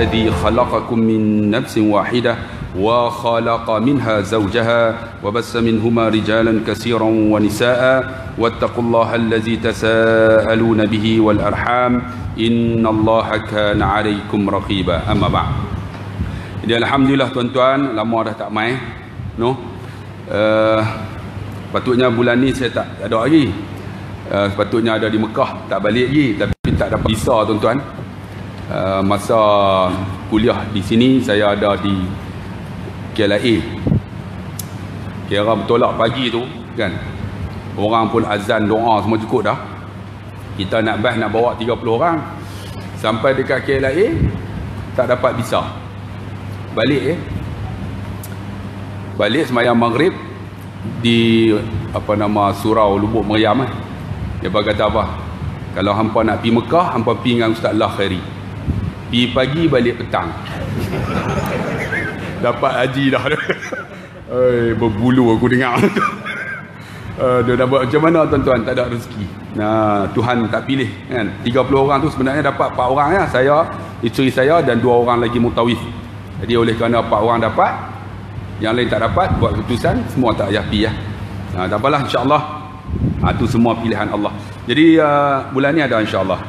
الذي خلقكم من نفس واحدة وخلق منها زوجها وبث منهما رجالا كثيرا ونساء واتقوا الله الذي تساءلون به والأرحام إن الله كان عليكم رقيبا. أما بعد. Jadi alhamdulillah tuan-tuan, lama dah tak main, patutnya bulan ni saya tak ada lagi. Sepatutnya ada di Mekah, tak balik lagi, tapi tak dapat visa tuan-tuan. Masa kuliah di sini saya ada di KLIA. Kira bertolak pagi tu kan, orang pun azan doa semua cukup dah. Kita nak bawa 30 orang sampai dekat KLIA, tak dapat visa. Balik balik semayang maghrib di surau Lubuk Meriam. Dia kata apa? Kalau hampa nak pergi Mekah, hampa pergi dengan Ustaz Allah Khairi. Pergi pagi, balik petang. Dapat haji dah. Berbulu aku dengar. Dia dah buat macam mana tuan-tuan? Tak ada rezeki. Nah, Tuhan tak pilih kan. 30 orang tu sebenarnya dapat 4 orang ya. Saya, isteri saya dan 2 orang lagi mutawif. Jadi oleh kerana 4 orang dapat, yang lain tak dapat, buat keputusan semua tak payah pergi ya. Tak apalah, insya-Allah. Itu semua pilihan Allah. Jadi bulan ni ada insya-Allah.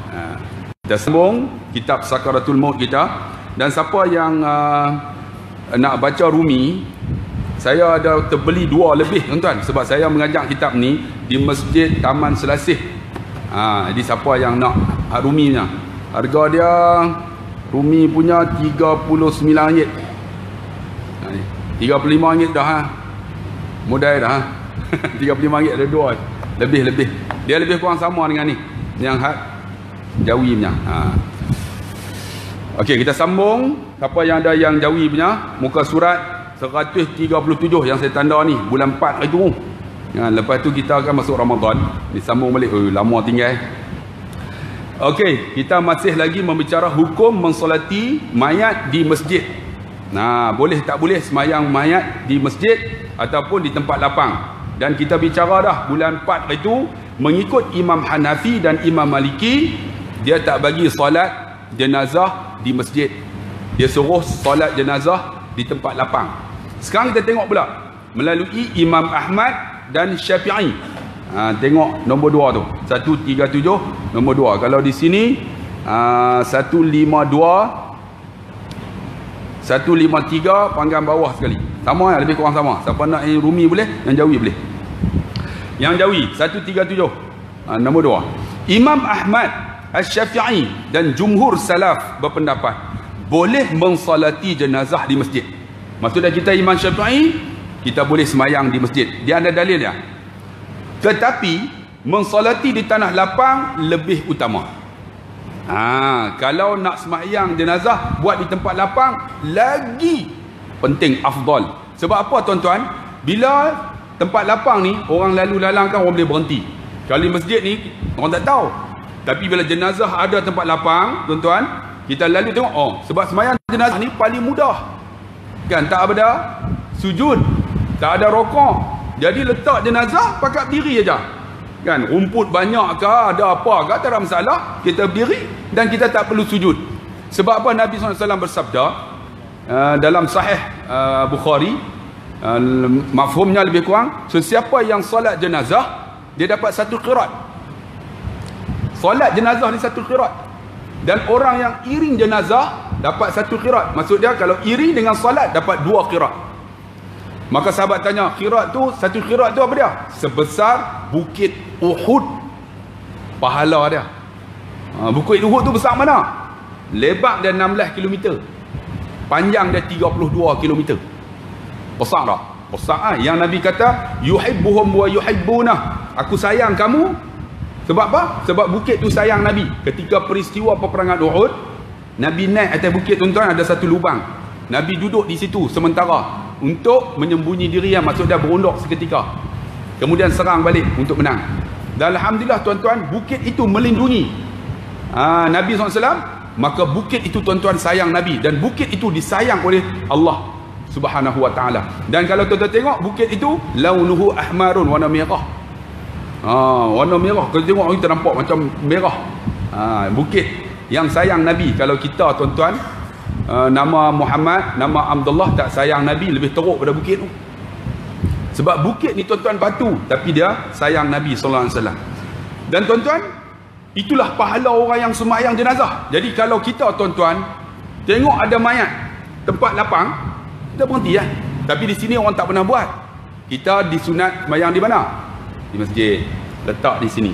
Kita sambung kitab Sakaratul Maut kita, dan siapa yang nak baca Rumi, saya ada terbeli 2 lebih tuan-tuan, sebab saya mengajar kitab ni di Masjid Taman Selasih. Jadi siapa yang nak Rumi nya, harga dia Rumi punya RM39. RM35 dah modal dah RM35 ada 2 lebih. Dia lebih kurang sama dengan ni yang had Jawi punya. Okey, kita sambung. Siapa yang ada yang Jawi punya, muka surat 137 yang saya tanda ni, bulan 4 itu. Lepas tu kita akan masuk Ramadan. Disambung balik. Lama tinggal. Okey, kita masih lagi membicara hukum mensolati mayat di masjid. Boleh tak boleh semayang mayat di masjid ataupun di tempat lapang. Dan kita bicara dah bulan 4 itu, mengikut Imam Hanafi dan Imam Maliki, dia tak bagi solat jenazah di masjid. Dia suruh solat jenazah di tempat lapang. Sekarang kita tengok pula melalui Imam Ahmad dan Syafi'i. Tengok nombor 2 tu, 137 nombor 2. Kalau di sini 153 panggang bawah sekali. Sama ya, lebih kurang sama. Siapa nak yang Rumi boleh, yang Jawi boleh. Yang Jawi 137 nombor 2. Imam Ahmad, Asy-Syafi'i dan jumhur salaf berpendapat boleh mensolati jenazah di masjid. Maksudnya kita Imam Syafi'i, kita boleh semayang di masjid. Dia ada dalilnya. Tetapi mensolati di tanah lapang lebih utama. Kalau nak semayang jenazah buat di tempat lapang lagi penting, afdal. Sebab apa tuan-tuan? Bila tempat lapang ni orang lalu lalang kan, orang boleh berhenti. Kalau di masjid ni orang tak tahu. Tapi bila jenazah ada tempat lapang tuan-tuan, kita lalu tengok, sebab semayang jenazah ni paling mudah kan, tak ada sujud, tak ada rokok. Jadi letak jenazah pakat berdiri aja. Kan, rumput banyak ke, ada apa ke, tak ada masalah. Kita berdiri dan kita tak perlu sujud. Sebab apa? Nabi SAW bersabda dalam sahih Bukhari, mafhumnya lebih kurang, sesiapa yang solat jenazah, dia dapat 1 qirat. Solat jenazah ni 1 qirat. Dan orang yang iring jenazah dapat 1 qirat. Maksud dia kalau iring dengan solat dapat 2 qirat. Maka sahabat tanya, qirat tu, 1 qirat tu apa dia? Sebesar bukit Uhud. Pahala dia. Bukit Uhud tu besar mana? Lebar dia 16 km. Panjang dia 32 km. Besar tak? Besar. Yang Nabi kata, yuhibbuhum wa yuhibbunah. Aku sayang kamu. Sebab apa? Sebab bukit tu sayang Nabi. Ketika peristiwa peperangan Uhud, Nabi naik atas bukit tuan-tuan, ada satu lubang. Nabi duduk di situ sementara untuk menyembunyi diri, yang maksud dia berunduk seketika. Kemudian serang balik untuk menang. Dan alhamdulillah tuan-tuan, bukit itu melindungi Nabi SAW. Maka bukit itu tuan-tuan sayang Nabi, dan bukit itu disayang oleh Allah Subhanahu wa ta'ala. Dan kalau tuan-tuan tengok bukit itu, launuhu ahmarun, warna merah. Warna merah. Kalau tengok kita nampak macam merah. Bukit yang sayang Nabi. Kalau kita tuan-tuan nama Muhammad, nama Abdullah tak sayang Nabi, lebih teruk pada bukit tu. Sebab bukit ni tuan-tuan batu, tapi dia sayang Nabi SAW. Dan tuan-tuan, itulah pahala orang yang sembahyang jenazah. Jadi kalau kita tuan-tuan tengok ada mayat tempat lapang, kita berhenti lah. Tapi di sini orang tak pernah buat. Kita disunat sembahyang di mana? Di masjid. Letak di sini.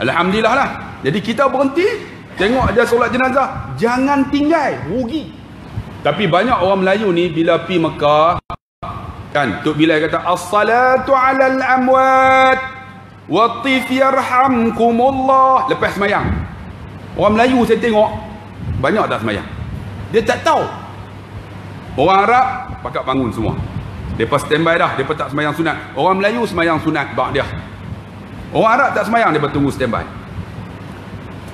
Alhamdulillah lah. Jadi kita berhenti, tengok ada solat jenazah, jangan tinggal, rugi. Tapi banyak orang Melayu ni bila pi Mekah kan, Tok Bilal kata as-salatu 'alal amwat wa-tif yarhamkumullah. Lepas semayang, orang Melayu saya tengok banyak tak semayang. Dia tak tahu. Orang Arab pakat bangun semua. Depa standby dah, depa tak semayang sunat. Orang Melayu semayang sunat ba'd dia. Orang Arab tak semayang, depa tunggu standby.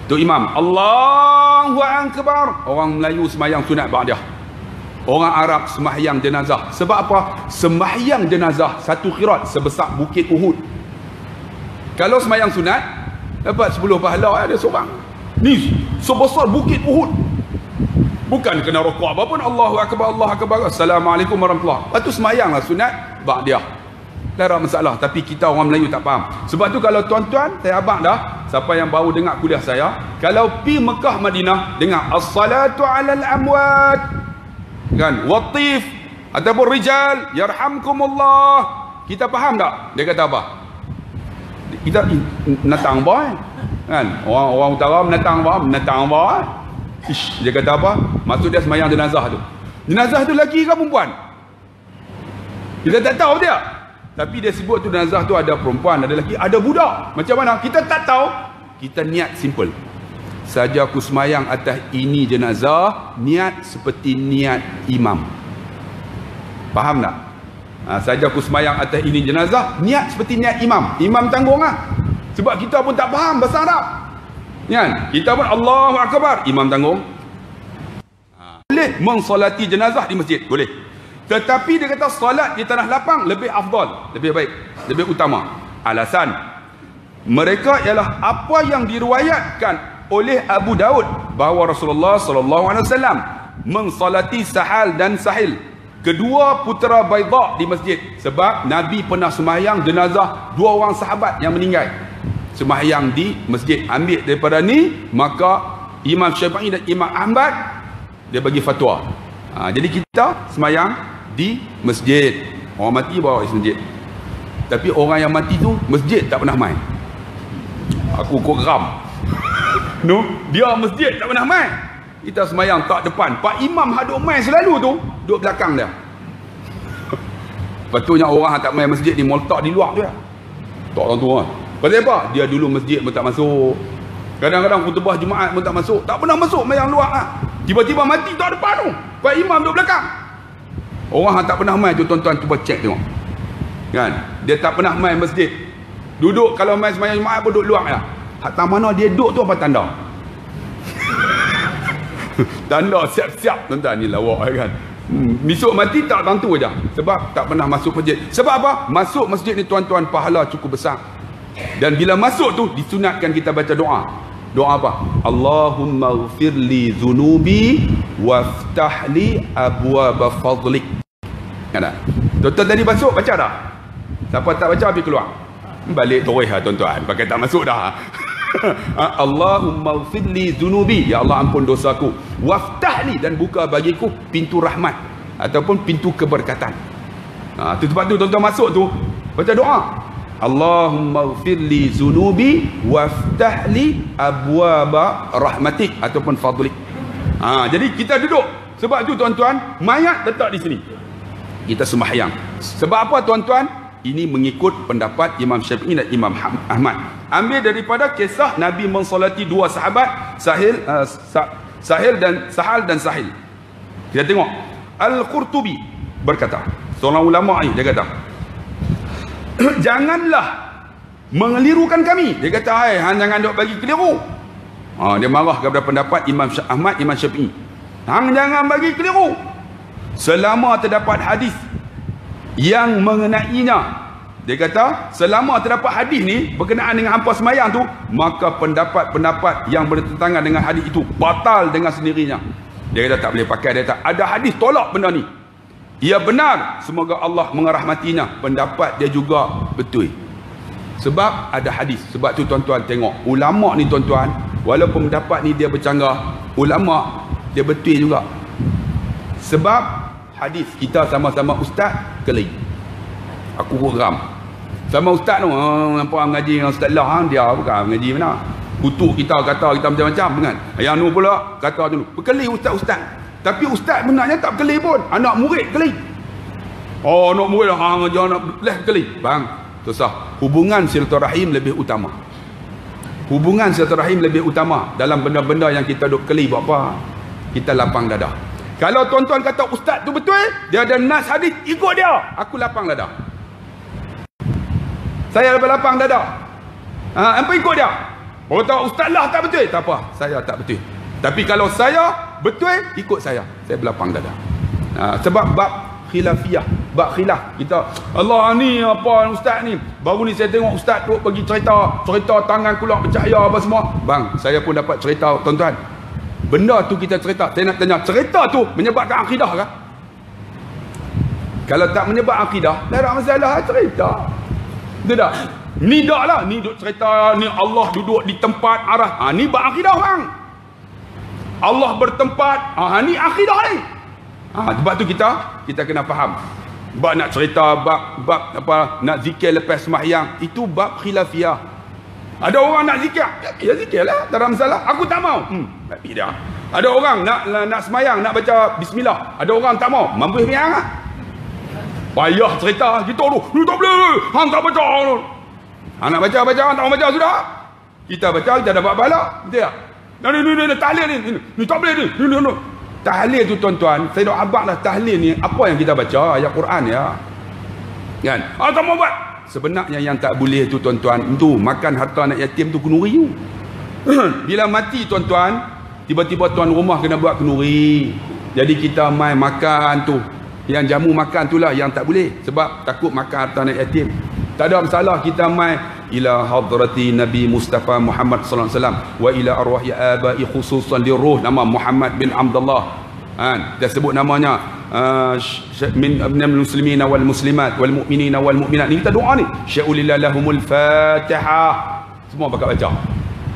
Tu imam Allahu akbar, orang Melayu semayang sunat ba'd dia. Orang Arab sembahyang jenazah. Sebab apa? Sembahyang jenazah satu qirat sebesar bukit Uhud. Kalau sembahyang sunat dapat 10 pahala ada seorang. Ni sebesar bukit Uhud. Bukan kena rukuk apa pun, Allahu akbar, Allahu akbar, Assalamualaikum warahmatullahi. Lepas tu sembahyanglah sunat ba'd dia. Tak ada masalah. Tapi kita orang Melayu tak faham. Sebab tu kalau tuan-tuan, saya abang dah, siapa yang baru dengar kuliah saya, kalau pi Mekah Madinah dengar as-salatu 'alal amwat kan, watif ataupun rijal yarhamkumullah, kita faham tak dia kata apa? Kita menatang apa kan, orang utara menatang apa ish, dia kata apa? Maksud dia semayang jenazah tu. Jenazah tu lelaki ke perempuan? Kita tak tahu dia, tapi dia sebut tu jenazah tu ada perempuan, ada lelaki, ada budak. Macam mana? Kita tak tahu. Kita niat simple saja, aku semayang atas ini jenazah, niat seperti niat imam. Faham tak? Saja aku semayang atas ini jenazah, niat seperti niat imam. Imam tanggung lah. Sebab kita pun tak faham bahasa Arab kan? Kita pun Allahu akbar, imam tanggung. Boleh mensolati jenazah di masjid, boleh. Tetapi dia kata solat di tanah lapang lebih afdal, lebih baik, lebih utama. Alasan mereka ialah apa yang diriwayatkan oleh Abu Daud bahawa Rasulullah SAW mensolati Sahal dan Sahil, kedua putera Baidah di masjid. Sebab Nabi pernah sembahyang jenazah 2 orang sahabat yang meninggal, sembahyang di masjid. Ambil daripada ni, maka Imam Syafi'i dan Imam Ahmad dia bagi fatwa. Jadi kita sembahyang di masjid. Orang mati bawa di masjid. Tapi orang yang mati tu masjid tak pernah main. Aku geram. No, dia masjid tak pernah main. Kita semayang tak depan. Pak Imam haduk main selalu tu, duduk belakang dia. Patutnya orang tak main masjid ni moltak di luar tu ya. Tak orang tu kan. Pasal apa? Dia dulu masjid pun tak masuk. Kadang-kadang khutbah Jumaat pun tak masuk. Tak pernah masuk, main yang luar lah. Tiba-tiba mati tak depan tu. Pak Imam duduk belakang. Orang tak pernah main tu, tuan-tuan cuba cek tengok. Kan? Dia tak pernah main masjid. Duduk kalau main semayang Jumaat pun duduk luar lah. Hatta mana dia duduk tu apa tanda? Tanda siap-siap tuan-tuan ni lawak kan. Besok mati tak tentu aja. Sebab tak pernah masuk masjid. Sebab apa? Masuk masjid ni tuan-tuan pahala cukup besar. Dan bila masuk tu disunatkan kita baca doa. Doa apa? Allahumma ghfirli dhunubi waftahli abwaba fadlik. Kan tak? Tuan-tuan tadi masuk baca dah? Siapa tak baca pergi keluar. Balik toreh lah tuan-tuan. Pakai tak masuk dah. Allahumma ghfirli dhunubi, ya Allah ampun dosaku, waftahli, dan buka bagiku pintu rahmat ataupun pintu keberkatan. Tu sebab tu tuan-tuan masuk tu baca doa Allahumma ghfirli dhunubi waftahli abwaba rahmatik ataupun fadlik. Jadi kita duduk. Sebab tu tuan-tuan, mayat letak di sini, kita sembahyang. Sebab apa tuan-tuan? Ini mengikut pendapat Imam Syafi'i dan Imam Ahmad. Ambil daripada kisah Nabi mensolati 2 sahabat, Sahal dan Sahil. Kita tengok Al-Qurtubi berkata, seorang ulama ni, dia kata janganlah mengelirukan kami. Dia kata, hai, hang jangan duk bagi keliru. Dia marah kepada pendapat Imam Ahmad, Imam Syafi'i. Hang jangan bagi keliru. Selama terdapat hadis yang mengenainya. Dia kata selama terdapat hadis ni berkenaan dengan hampa semayang tu, maka pendapat-pendapat yang bertentangan dengan hadis itu batal dengan sendirinya. Dia kata tak boleh pakai. Dia kata ada hadis tolak benda ni. Ia benar, semoga Allah merahmatinya. Pendapat dia juga betul. Sebab ada hadis. Sebab tu tuan-tuan tengok, ulama ni tuan-tuan, walaupun pendapat ni dia bercanggah, ulama dia betul juga. Sebab hadis, kita sama-sama ustaz keli. Aku geram. Sama ustaz tu, nampak ngaji dengan ustaz lah, dia bukan ngaji mana. Kutuk kita, kata kita macam-macam kan. Yang nu pula kata tu, berkeli ustaz-ustaz. Tapi ustaz benarnya tak berkeli pun. Anak murid keli. Oh, anak murid dia anak keli. Bang, susah. Hubungan silaturahim lebih utama. Hubungan silaturahim lebih utama dalam benda-benda yang kita duk keli buat apa? Kita lapang dada. Kalau tuan-tuan kata ustaz tu betul, dia ada nas hadis, ikut dia. Aku lapang dada. Saya lapang dada. Apa ikut dia? Orang tahu ustaz lah tak betul, tak apa, saya tak betul. Tapi kalau saya betul, ikut saya. Saya berlapang dada. Sebab bab khilafiyah, bab khilaf. Kita, Allah ni apa ustaz ni? Baru ni saya tengok ustaz tu pergi cerita tangan keluar bercahaya apa semua. Bang, saya pun dapat cerita tuan-tuan. Benda tu kita cerita. Saya nak tanya, cerita tu menyebabkan akidah kah? Kalau tak menyebab akidah, tak ada masalah cerita. Tidak. Ni dak lah, ni duk cerita ni Allah duduk di tempat arah. Ni bab akidah bang. Allah bertempat, ni akidah ni. Sebab tu kita kena faham. Bab nak cerita bab apa, nak zikir lepas sembahyang, itu bab khilafiyah. Ada orang nak zikir, ya zikir lah, tak ada masalah. Aku tak mau. Tapi dah. Ada orang nak sembahyang, nak baca bismillah. Ada orang tak mau, mampu sembahyang ah. Payah cerita kita tu, ni tak boleh. Hang tak baca. Hang nak baca, hang tak mau baca sudah. Kita baca, kita dapat pahala. Betul tak? Ni tahlil ni tak boleh ni. Tahlil tu tuan-tuan, saya nak abang lah tahlil ni apa yang kita baca, ayat Quran ya. Kan? Tak mau buat. Sebenarnya yang tak boleh tu tuan-tuan, tu makan harta anak yatim tu kenuri tu. Bila mati tuan-tuan, tiba-tiba tuan rumah kena buat kenuri. Jadi kita main makan tu, yang jamu makan tu lah yang tak boleh. Sebab takut makan harta anak yatim. Tak ada masalah kita main ila hadrati Nabi Mustafa Muhammad sallallahu alaihi wasallam wa ila arwahi abai khususan li ruh nama Muhammad bin Abdullah. Dia sebut namanya min muslimin wal muslimat wal mu'minin wal mu'minat. Ni kita doa ni. Sya'ulillah lahumul Fatihah. Semua bakal baca.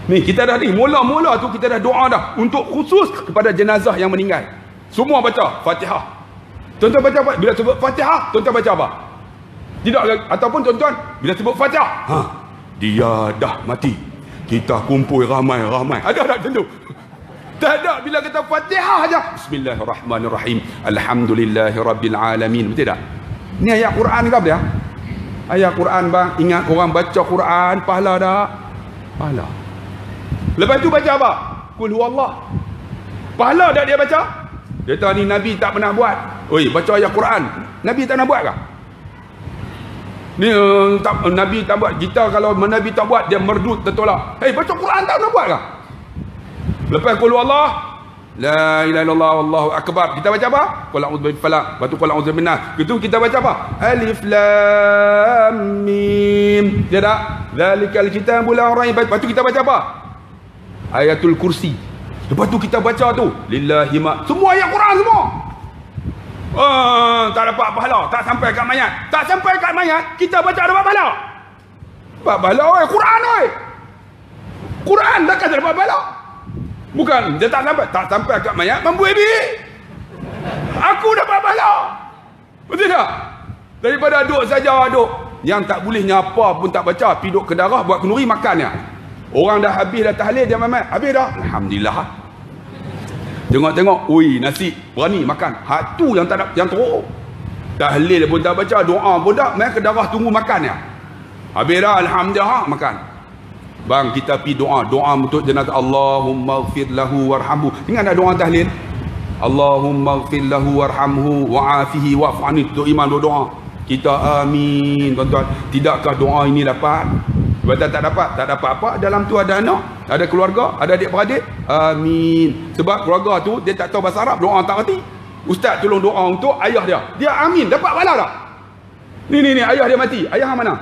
Ni kita dah ni mula-mula tu kita dah doa dah untuk khusus kepada jenazah yang meninggal. Semua baca Fatihah. Tuan-tuan baca apa? Bila sebut Fatihah, tuan-tuan baca apa? Tidak, ataupun tuan-tuan bila sebut Fatihah, dia dah mati. Kita kumpul ramai-ramai. Ada tak macam tu? Tak ada. Bila kata Fatihah aja, Bismillahirrahmanirrahim, Alhamdulillahirabbil alamin. Betul tak? Ni ayat Quran ke apa dia? Ayat Quran bang. Ingat orang baca Quran pahala tak? Pahala. Lepas tu baca apa? Qul huwallah. Pahala tak dia baca? Dia tahu ni Nabi tak pernah buat. Oi, baca ayat Quran. Nabi tak nak buat ke? Ni Nabi tak buat. Kita kalau Nabi tak buat, dia merdut tertolak. Hei, baca Quran tak nak buat ke? Lepas qul huwallah, la ilaha illallah wallahu akbar, kita baca apa? Qul a'udzu birabbil falaq, lepas tu qul a'udzu birabbin nas. Gitu kita baca apa? Alif lam mim. Dia tak? Zalikal kitabul la raiba. Lepas tu kita baca apa? Ayatul kursi. Lepas tu kita baca tu lillahi ma. Semua ayat Quran semua. Tak dapat pahala, tak sampai kat mayat. Tak sampai kat mayat, kita baca dapat pahala. Dapat pahala oi, Quran oi. Quran takkan dapat pahala. Bukan, dia tak sampai kat mayat, mampu habis. Aku dapat pahala. Betul tak? Daripada duduk saja duduk. Yang tak bolehnya apa pun tak baca, pergi duduk ke darah buat kenduri makannya. Orang dah habis dah tahlil, dia mamat. Habis dah. Alhamdulillah. Tengok-tengok, ui nasi berani makan. Hak tu yang tak ada, yang teruk. Tahlil pun tak baca, doa pun tak, main ke darah tunggu makannya. Habis dah, alhamdulillah makan. Bang, kita pergi doa untuk jenazah. Allahumma ighfir lahu warhamhu. Ingat nak doa tahlil? Allahumma ighfir lahu warhamhu wa'afihi wa'fu anhu. Tu iman doa. Kita amin, tuan-tuan. Tidakkah doa ini dapat? Sebab tak dapat apa? Dalam tu ada anak, ada keluarga, ada adik-beradik. Amin. Sebab keluarga tu dia tak tahu bahasa Arab, doa tak reti. Ustaz tolong doa untuk ayah dia. Dia amin, dapat pahala tak? Ni ayah dia mati. Ayah hang mana?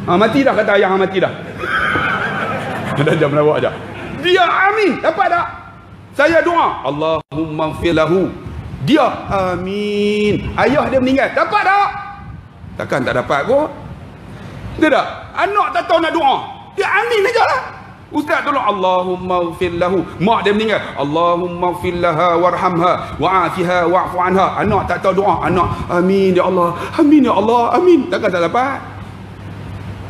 Mati dah, kata ayah hang mati dah. Ada jam melawak aja. Dia amin, dapat tak? Saya doa, Allahumma ighfir lahu. Dia, amin. Ayah dia meninggal. Dapat tak? Takkan tak dapat kot. Betul tak? Anak tak tahu nak doa. Dia amin aja lah. Ustaz tolong, Allahumma ighfir lahu. Mak dia meninggal, Allahumma ighfir laha warhamha wa'afiha wa'fu anha. Anak tak tahu doa. Anak, amin ya Allah. Amin ya Allah. Amin. Takkan tak dapat?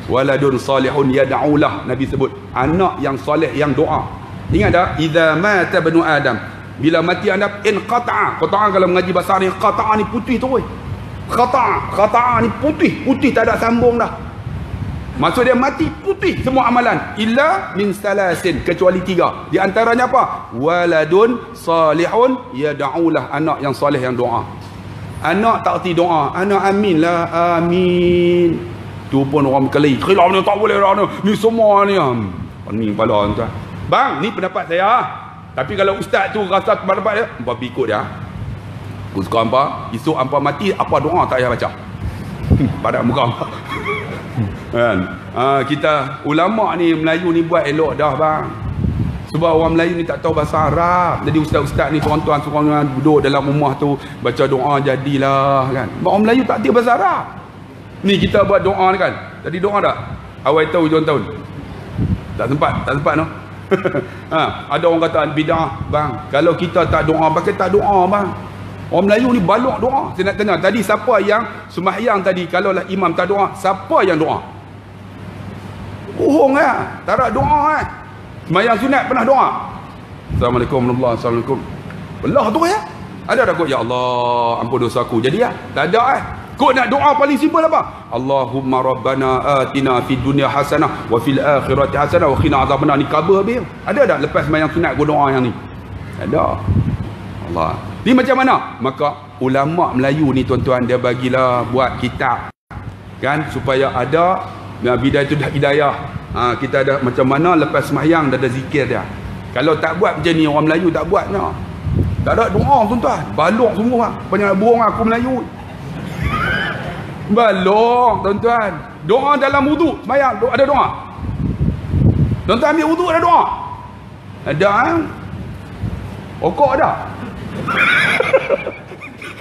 Waladun salihun yad'ulah. Nabi sebut, anak yang soleh yang doa. Ingat tak? Idza mata ibnu Adam. Bila mati anak, inqata'a. Qata'a kalau mengaji bahasa ni, qata'a ni putih tu. Qata'a ni putih tak ada sambung dah. Maksud dia mati putih semua amalan. Illa min salasin, kecuali 3. Di antaranya apa? Waladun salihun yad'ulah. Anak yang soleh yang doa. Anak tak erti doa. Anak amin lah. Amin. Tu pun orang kali. Khilaf ni tak boleh dah ni. Ni semua ni. Pening kepala tuan. Bang, ni pendapat saya. Tapi kalau ustaz tu rasa pendapat dia, hampa ikut dia. Aku suka hampa. Esok hampa mati, apa doa tak payah baca. Pada muka hampa. Kan? Kita ulama ni Melayu ni buat elok dah bang. Sebab orang Melayu ni tak tahu bahasa Arab. Jadi ustaz-ustaz ni tuan-tuan duduk dalam rumah tu baca doa jadilah kan. Orang Melayu tak tahu bahasa Arab. Ni kita buat doa ni kan. Jadi doa tak? Awal tahun hujung tahun. Tak sempat no. Ada orang kata bid'ah bang. Kalau kita tak doa, pakai tak doa bang. Orang Melayu ni balok doa. Saya nak tanya tadi, siapa yang sembahyang tadi, kalaulah imam tak doa, siapa yang doa? Bohong lah. Tak ada doa kan. Sembahyang sunat pernah doa? Assalamualaikum warahmatullahi wabarakatuh. Assalamualaikum. Allah tu ya. Ada tak kot? Ya Allah, ampun dosa aku. Jadi ya? Tak ada Kau nak doa paling simple apa? Allahumma rabbana atina fid dunya hasanah wa fil akhirati hasanah wa qina azabannar. Ni khabar habis. Ada tak lepas sembahyang sunat kau doa yang ni? Ada. Allah. Ni macam mana? Maka ulama Melayu ni tuan-tuan, dia bagilah buat kitab kan, supaya ada hidayah. Kita ada macam mana lepas sembahyang dah ada zikir dia. Kalau tak buat macam ni, orang Melayu tak buat no. Tak ada doa tuan-tuan. Balok semua. Banyak bohong aku Melayu. Balok tuan-tuan. Doa dalam wuduk sembahyang ada doa. Tuan-tuan ambil wuduk ada doa. Ada rokok ada.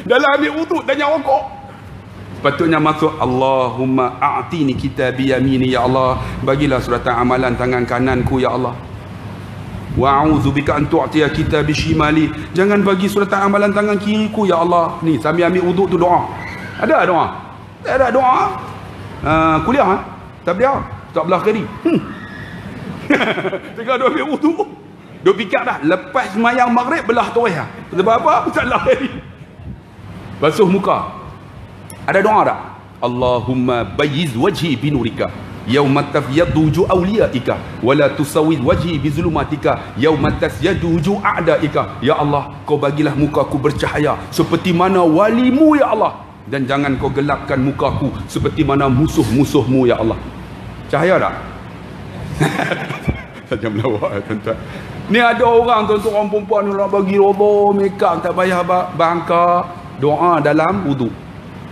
Dalam ambil wuduk tanya rokok. Sepatutnya masuk Allahumma a'tini kitabi yamini ya Allah. Bagilah suratan amalan tangan kananku ya Allah. Wa a'udzubika an tu'tiya kitabi shimali. Jangan bagi suratan amalan tangan kiriku ya Allah. Ni sambil ambil wuduk tu doa. Ada doa? Tak ada doa. Kuliah tak dia. Tak belah kiri. Tengah dia ambil wuduk. Dia fikir dah lepas sembahyang maghrib belah toreh ah. Sebab apa? Salah kiri. Basuh muka. Ada doa tak? Allahumma bayyiz wajhi binurika yauma tabyaddu wujuh awliyaika wa la tusawwid wajhi bizulumatika yauma tasyadu wujuh a'daika. Ya Allah, kau bagilah mukaku bercahaya seperti mana walimu ya Allah, dan jangan kau gelapkan mukaku seperti mana musuh-musuhmu ya Allah. Cahaya tak? Saja melawak tuan-tuan. Ni ada orang tuan-tuan, orang perempuan nak bagi robo makeup tak payah bangka. Doa dalam wuduk.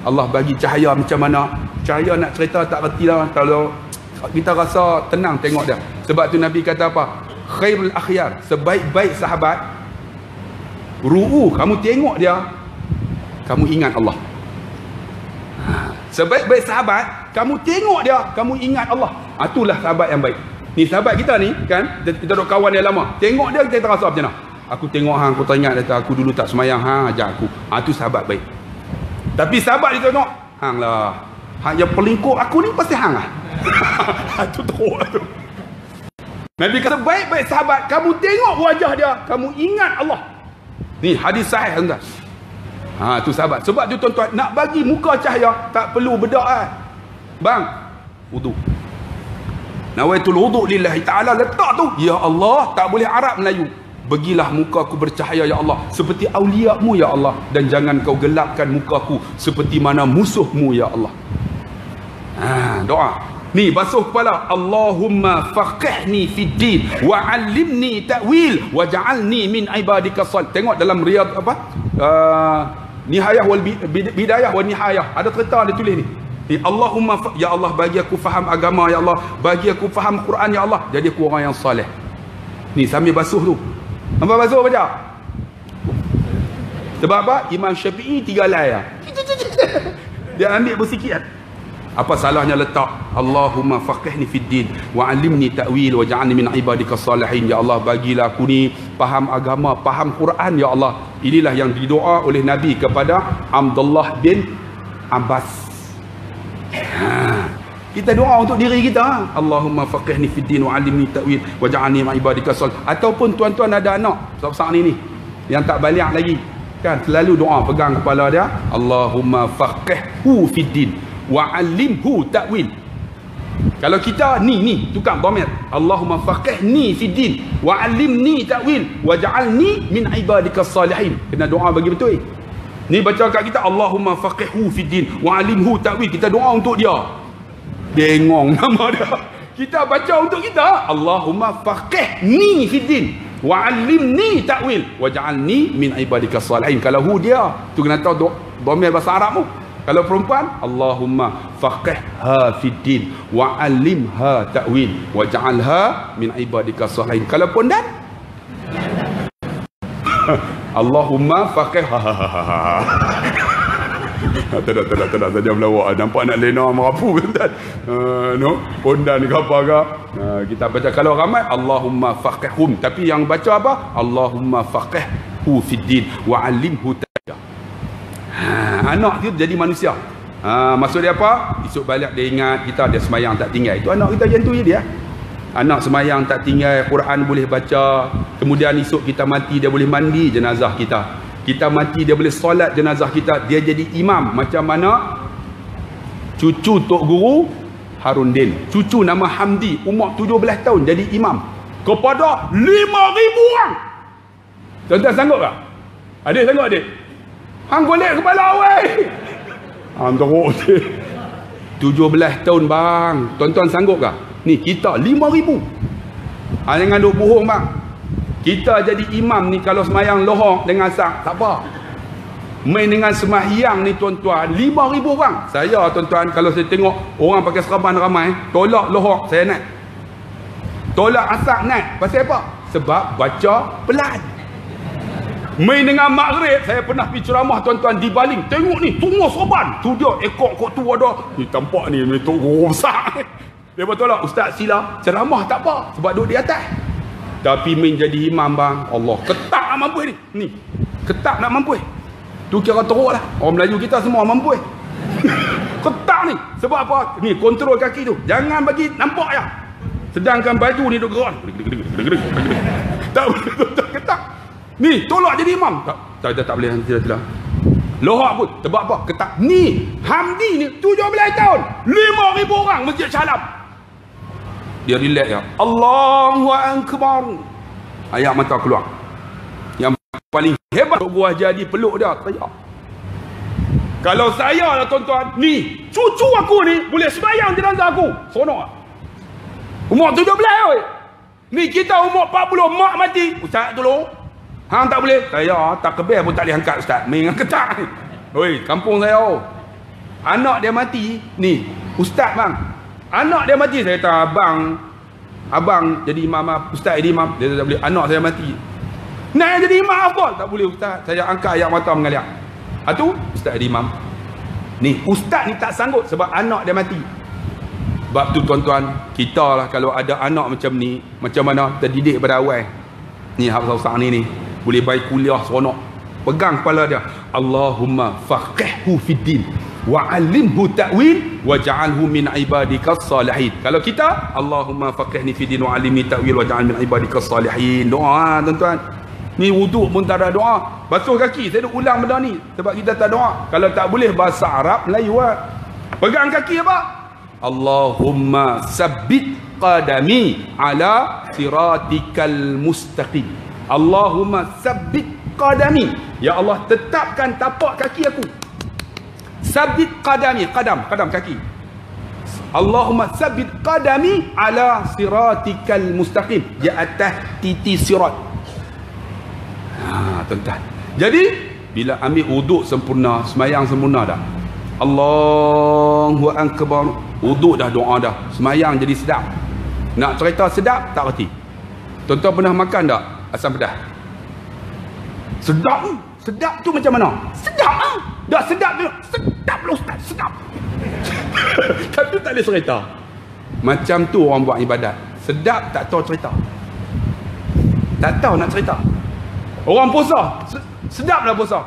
Allah bagi cahaya macam mana? Cahaya nak cerita tak reti lah. Kalau kita rasa tenang tengok dia. Sebab tu Nabi kata apa? Khairul akhyar, sebaik-baik sahabat. Ru'u, kamu tengok dia, kamu ingat Allah. Sebaik-baik sahabat, kamu tengok dia, kamu ingat Allah. Itulah sahabat yang baik. Ni sahabat kita ni kan, kita duk kawan dia lama. Tengok dia kita rasa macam mana? Aku tengok hang, aku teringat dia, aku dulu tak semayang, hang ajak aku. Tu sahabat baik. Tapi sahabat dia tengok, hang lah, hang yang pelingkup aku ni pasti hang lah. Itu teruk tu. Nabi kata baik-baik sahabat, kamu tengok wajah dia, kamu ingat Allah. Ni hadis sahih tuan. Tu sahabat. Sebab tu tuan-tuan, nak bagi muka cahaya tak perlu berdoa. Bang, wudu. Nawaitul wudu lillahi ta'ala, letak tu. Ya Allah, tak boleh Arab Melayu. Bagilah mukaku bercahaya ya Allah seperti auliamu ya Allah, dan jangan kau gelapkan mukaku seperti mana musuhmu ya Allah. Doa. Ni basuh kepala. Allahumma faqihni fid din wa 'allimni ta'wil wa ja'alni min ibadika sal. Tengok dalam riyad apa? Nihayah wal bidayah wal nihayah. Ada cerita dia tulis ni. Allahumma ya Allah, bagi aku faham agama ya Allah, bagi aku faham Quran ya Allah, jadi aku orang yang soleh. Ni sambil basuh tu. Hamba basuh baca. Sebab apa? Imam Syafi'i 3 helai lah. Dia ambil bersikit. Apa salahnya letak Allahumma faqihni fid din wa 'allimni ta'wil wa ja'alni min ibadika salihin. Ya Allah, bagilah aku ni faham agama, faham Quran ya Allah. Inilah yang didoa oleh Nabi kepada Abdullah bin Abbas. Kita doa untuk diri kita. Allahumma faqihni fid din wa 'allimni ta'wil wa ja'alni min ibadika salihin. Ataupun tuan-tuan ada anak besar ni yang tak balik lagi, kan selalu doa pegang kepala dia, Allahumma faqihhu fid din wa 'allimhu ta'wil. Kalau kita ni tukang dhamir, Allahumma faqihni fid din wa 'allimni ta'wil wa ja'alni min ibadikas salihin. Kena doa bagi betul. Ni baca kat kita Allahumma faqihhu fid din wa 'allimhu ta'wil. Kita doa untuk dia. Bengong nama dia. Kita baca untuk kita Allahumma faqihni fid din wa 'allimni ta'wil wa ja'alni min ibadikas salihin. Kalau hu dia tu kena tahu dhamir bahasa Arab tu. Kalau perempuan, Allahumma faqihha fid din wa 'allimha ta'wil wa ja'alha min ibadika salihin. Kalau pondan, Allahumma faqihha. Tak saja melawak. Nampak nak lena merapu kan? No, pondan ke apa ke? Kita baca kalau ramai Allahumma faqihhum, tapi yang baca apa? Allahumma faqihhu fid din wa 'allimhu ta'wil. Anak tu jadi manusia. Maksud dia apa? Esok balik dia ingat kita ada semayang tak tinggal. Itu anak kita macam tu je dia. Anak semayang tak tinggal, Quran boleh baca. Kemudian esok kita mati, dia boleh mandi jenazah kita. Kita mati, dia boleh solat jenazah kita. Dia jadi imam. Macam mana cucu Tok Guru Harundin, cucu nama Hamdi, umur 17 tahun jadi imam kepada 5,000 orang. Tuan-tuan sanggup tak? Adik sanggup adik? Hang golek kepala weh. Hang teruk je. 17 tahun bang. Tuan-tuan sanggup tak? Ni kita 5,000. Jangan duk bohong bang. Kita jadi imam ni kalau semayang lohok dengan sak tak apa. Main dengan semahyang ni tuan-tuan 5,000 orang. Saya tuan-tuan kalau saya tengok orang pakai serban ramai, tolak lohok saya naik. Tolak asak naik. Pasal apa? Sebab baca pelan. Main dengan maghrib, saya pernah pergi ceramah tuan-tuan di Baling. Tengok ni, semua sorban. Tu dia, ekor kot tu ada. Ni tampak ni tu rosak. Dia betul lah, Ustaz sila. Ceramah tak apa, sebab duduk di atas. Tapi main jadi imam bang, Allah, ketak nak mampu ni. Ni, ketak nak mampu. Tu kira teruk lah. Orang Melayu kita semua mampu. Ketak ni. Sebab apa? Ni, kontrol kaki tu. Jangan bagi nampak ya. Sedangkan baju ni duduk gerak. Tak boleh ketak. Ni, tolak jadi imam. Tak boleh. Tidak. Lohak pun. Sebab apa? Ketak. Ni, Hamdi ni, 17 tahun. 5,000 orang masjid Syalam. Dia relax ya. Allahu Akbar. Ayat mata keluar. Yang paling hebat buah jadi peluk dia. Teriak. Kalau saya lah tuan-tuan. Ni, cucu aku ni boleh sembahyang jenazah aku. Sonok. Umur 17 oi. Ni kita umur 40. Mak mati. Ustaz tolong. Hang tak boleh. Saya tak kebel pun tak boleh angkat Ustaz. Main dengan ketak ni. Oi, kampung saya. Anak dia mati. Ni, Ustaz bang. Anak dia mati. Saya kata abang jadi imam, Ustaz jadi imam. Dia tak boleh. Anak saya mati. Nak jadi imam apa? Tak boleh Ustaz. Saya angkat ayat mata mengalir. Tu Ustaz jadi imam. Ni, Ustaz ni tak sanggup sebab anak dia mati. Sebab tu tuan-tuan, kita lah kalau ada anak macam ni, macam mana kita didik pada awal. Ni hafaz ni boleh baik kuliah seronok. Pegang kepala dia. Allahumma faqihhu fid din wa 'allimhu ta'wil wa ja'alhu min ibadikas salihin. Kalau kita Allahumma faqihni fid din wa 'allimni ta'wil wa ja'al min ibadikas salihin. Doa tuan-tuan. Ni wuduk pun tak ada doa. Basuh kaki saya dah ulang benda ni sebab kita tak doa. Kalau tak boleh bahasa Arab Melayu lah. Pegang kaki apa? Allahumma sabbit qadami ala siratikal mustaqim. Allahumma sabbit qadami. Ya Allah, tetapkan tapak kaki aku. Sabbit qadami, qadam kaki. Allahumma sabbit qadami ala siratikal mustaqim. Di atas titi sirat. Tuan-tuan. Jadi bila ambil wuduk sempurna, semayang sempurna dah. Allahu Akbar. Wuduk dah, doa dah. Semayang jadi sedap. Nak cerita sedap tak reti. Tuan-tuan pernah makan tak asam pedas? Sedap ni. Sedap tu macam mana? Sedap ah. Dah sedap tu. Sedap lah Ustaz, sedap. Tapi tak boleh cerita. Macam tu orang buat ibadat. Sedap tak tahu cerita. Tak tahu nak cerita. Orang puasa, sedap lah puasa.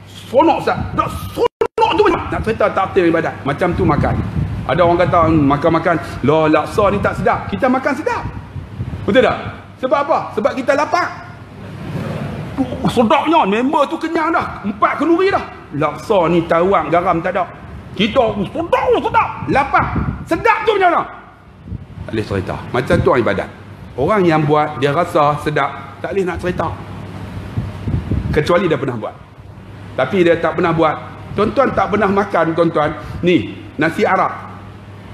Sonok Ustaz. Dah sonok tu macam nak cerita tak arti ibadat. Macam tu makan. Ada orang kata makan-makan, lah laksa ni tak sedap. Kita makan sedap. Betul tak? Sebab apa? Sebab kita lapar. Sedapnya, member tu kenyang dah. 4 kenduri dah. Laksa ni tawang, garam tak ada. Kita sedap. Lapar. Sedap tu macam mana? Tak boleh cerita. Macam tu orang ibadat. Orang yang buat, dia rasa sedap, tak boleh nak cerita. Kecuali dia pernah buat. Tapi dia tak pernah buat. Tuan-tuan tak pernah makan, tuan-tuan. Ni, nasi Arab.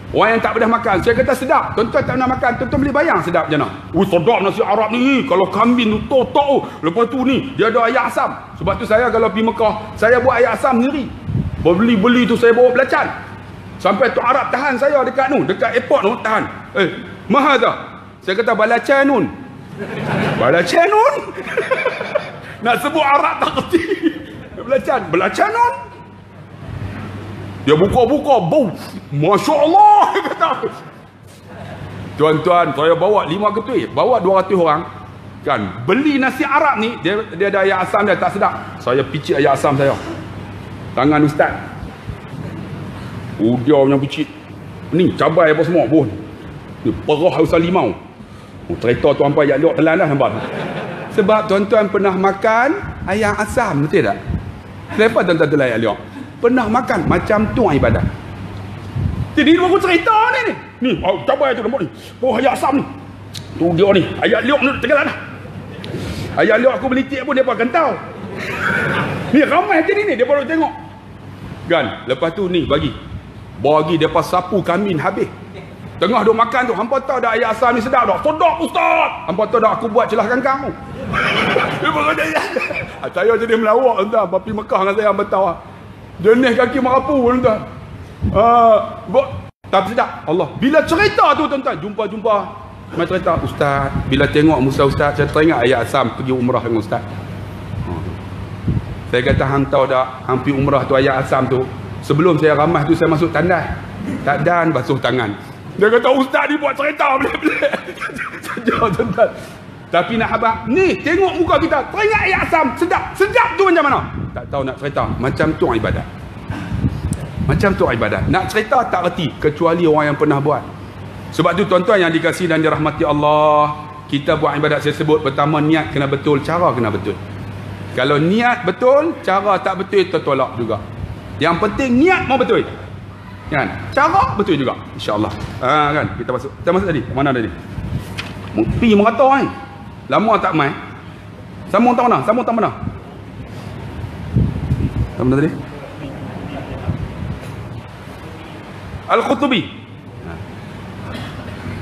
Orang yang tak pernah makan, saya kata sedap. Tuan-tuan tak pernah makan, tuan-tuan boleh bayang sedap macam mana? Sedap nasi Arab ni. Kalau kambing tu tok. Lepas tu ni, dia ada ayam asam. Sebab tu saya kalau pergi Mekah, saya buat ayam asam sendiri. Beli tu saya bawa belacan. Sampai tu Arab tahan saya dekat airport tu tahan. Mahal tak? Saya kata balacanun. Balacanun? Nak sebut Arab tak kerti. Belacanun. Dia buka-buka, bau. Masya Allah, kata. Tuan-tuan, saya bawa 5 ketui, bawa 200 orang. Kan, beli nasi Arab ni, dia ada ayam asam dia tak sedap. Saya picit ayam asam saya. Tangan ustaz. Dia punya picit. Ni, cabai apa semua, pun. Ni, perah usah limau. Cerita tuan apa ayat liok telan dah nampak. Sebab tuan-tuan pernah makan ayam asam, betul tak? Kenapa tuan-tuan telan ayat liok? Pernah makan macam tu ibadat. Jadi dia aku cerita ni. Ni, cabai tu nampak ni. Oh, ayat asam ni. Tu dia ni. Ayat liok ni tenggelam dah. Ayat liok aku melitik pun dia pun kentau. Ni ramai macam ni dia baru tengok. Kan? Lepas tu ni bagi depa sapu kambing habis. Tengah duk makan tu, hampa tahu dah ayat asam ni sedap tak? Sedap Ustaz. Hampa tahu dah aku buat celahkan kamu. Dia berkata, saya jadi melawak tuan, papi Mekah dengan saya hampa tahu. Jenis kaki merapu tuan. Tak sedap. Allah. Bila cerita tu tuan-tuan, jumpa mai cerita Ustaz, bila tengok musa Ustaz, saya teringat ayat asam pergi umrah dengan Ustaz. Saya kata hang tahu tak, hang pergi umrah tu ayat asam tu, sebelum saya ramas tu saya masuk tandas. Tak dan basuh tangan. Dia kata Ustaz ni buat cerita belik-belik. Tuan-tuan. Tapi nak abang, ni tengok muka kita, teringat ayat asam, sedap tu macam mana? Tak tahu nak cerita. Macam tu ibadat. Macam tu ibadat. Nak cerita tak reti kecuali orang yang pernah buat. Sebab tu tuan-tuan yang dikasihi dan dirahmati Allah, kita buat ibadat saya sebut, pertama niat kena betul, cara kena betul. Kalau niat betul, cara tak betul tertolak juga. Yang penting niat mau betul. Kan? Cara betul juga, insya-Allah. Kan? Kita masuk tadi. Mana tadi? Pi merata ni. Lama tak mai. Sambung tak mana? Sambung tadi. Al-Qutubi.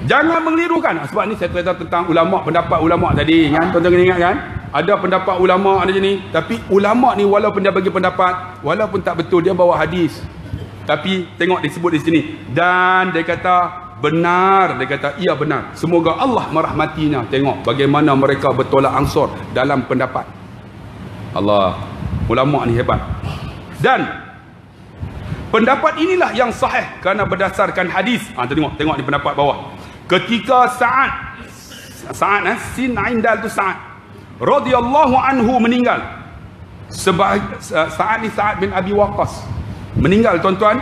Jangan mengelirukan. Sebab ni saya cerita tentang pendapat ulama tadi kan. Tuan-tuan kena ingat kan? Ada pendapat ulama ada ni, tapi ulama ni walaupun dia bagi pendapat, walaupun tak betul dia bawa hadis. Tapi tengok disebut di sini dan dia kata benar, dia kata iya benar. Semoga Allah merahmatinya. Tengok bagaimana mereka bertolak ansur dalam pendapat. Allah, ulama ni hebat. Dan pendapat inilah yang sahih kerana berdasarkan hadis. Tengok di pendapat bawah. Ketika Sa'ad Sin Aindal tu Sa'ad radhiyallahu anhu meninggal. Sa'ad ni Sa'ad bin Abi Waqqas meninggal tuan-tuan.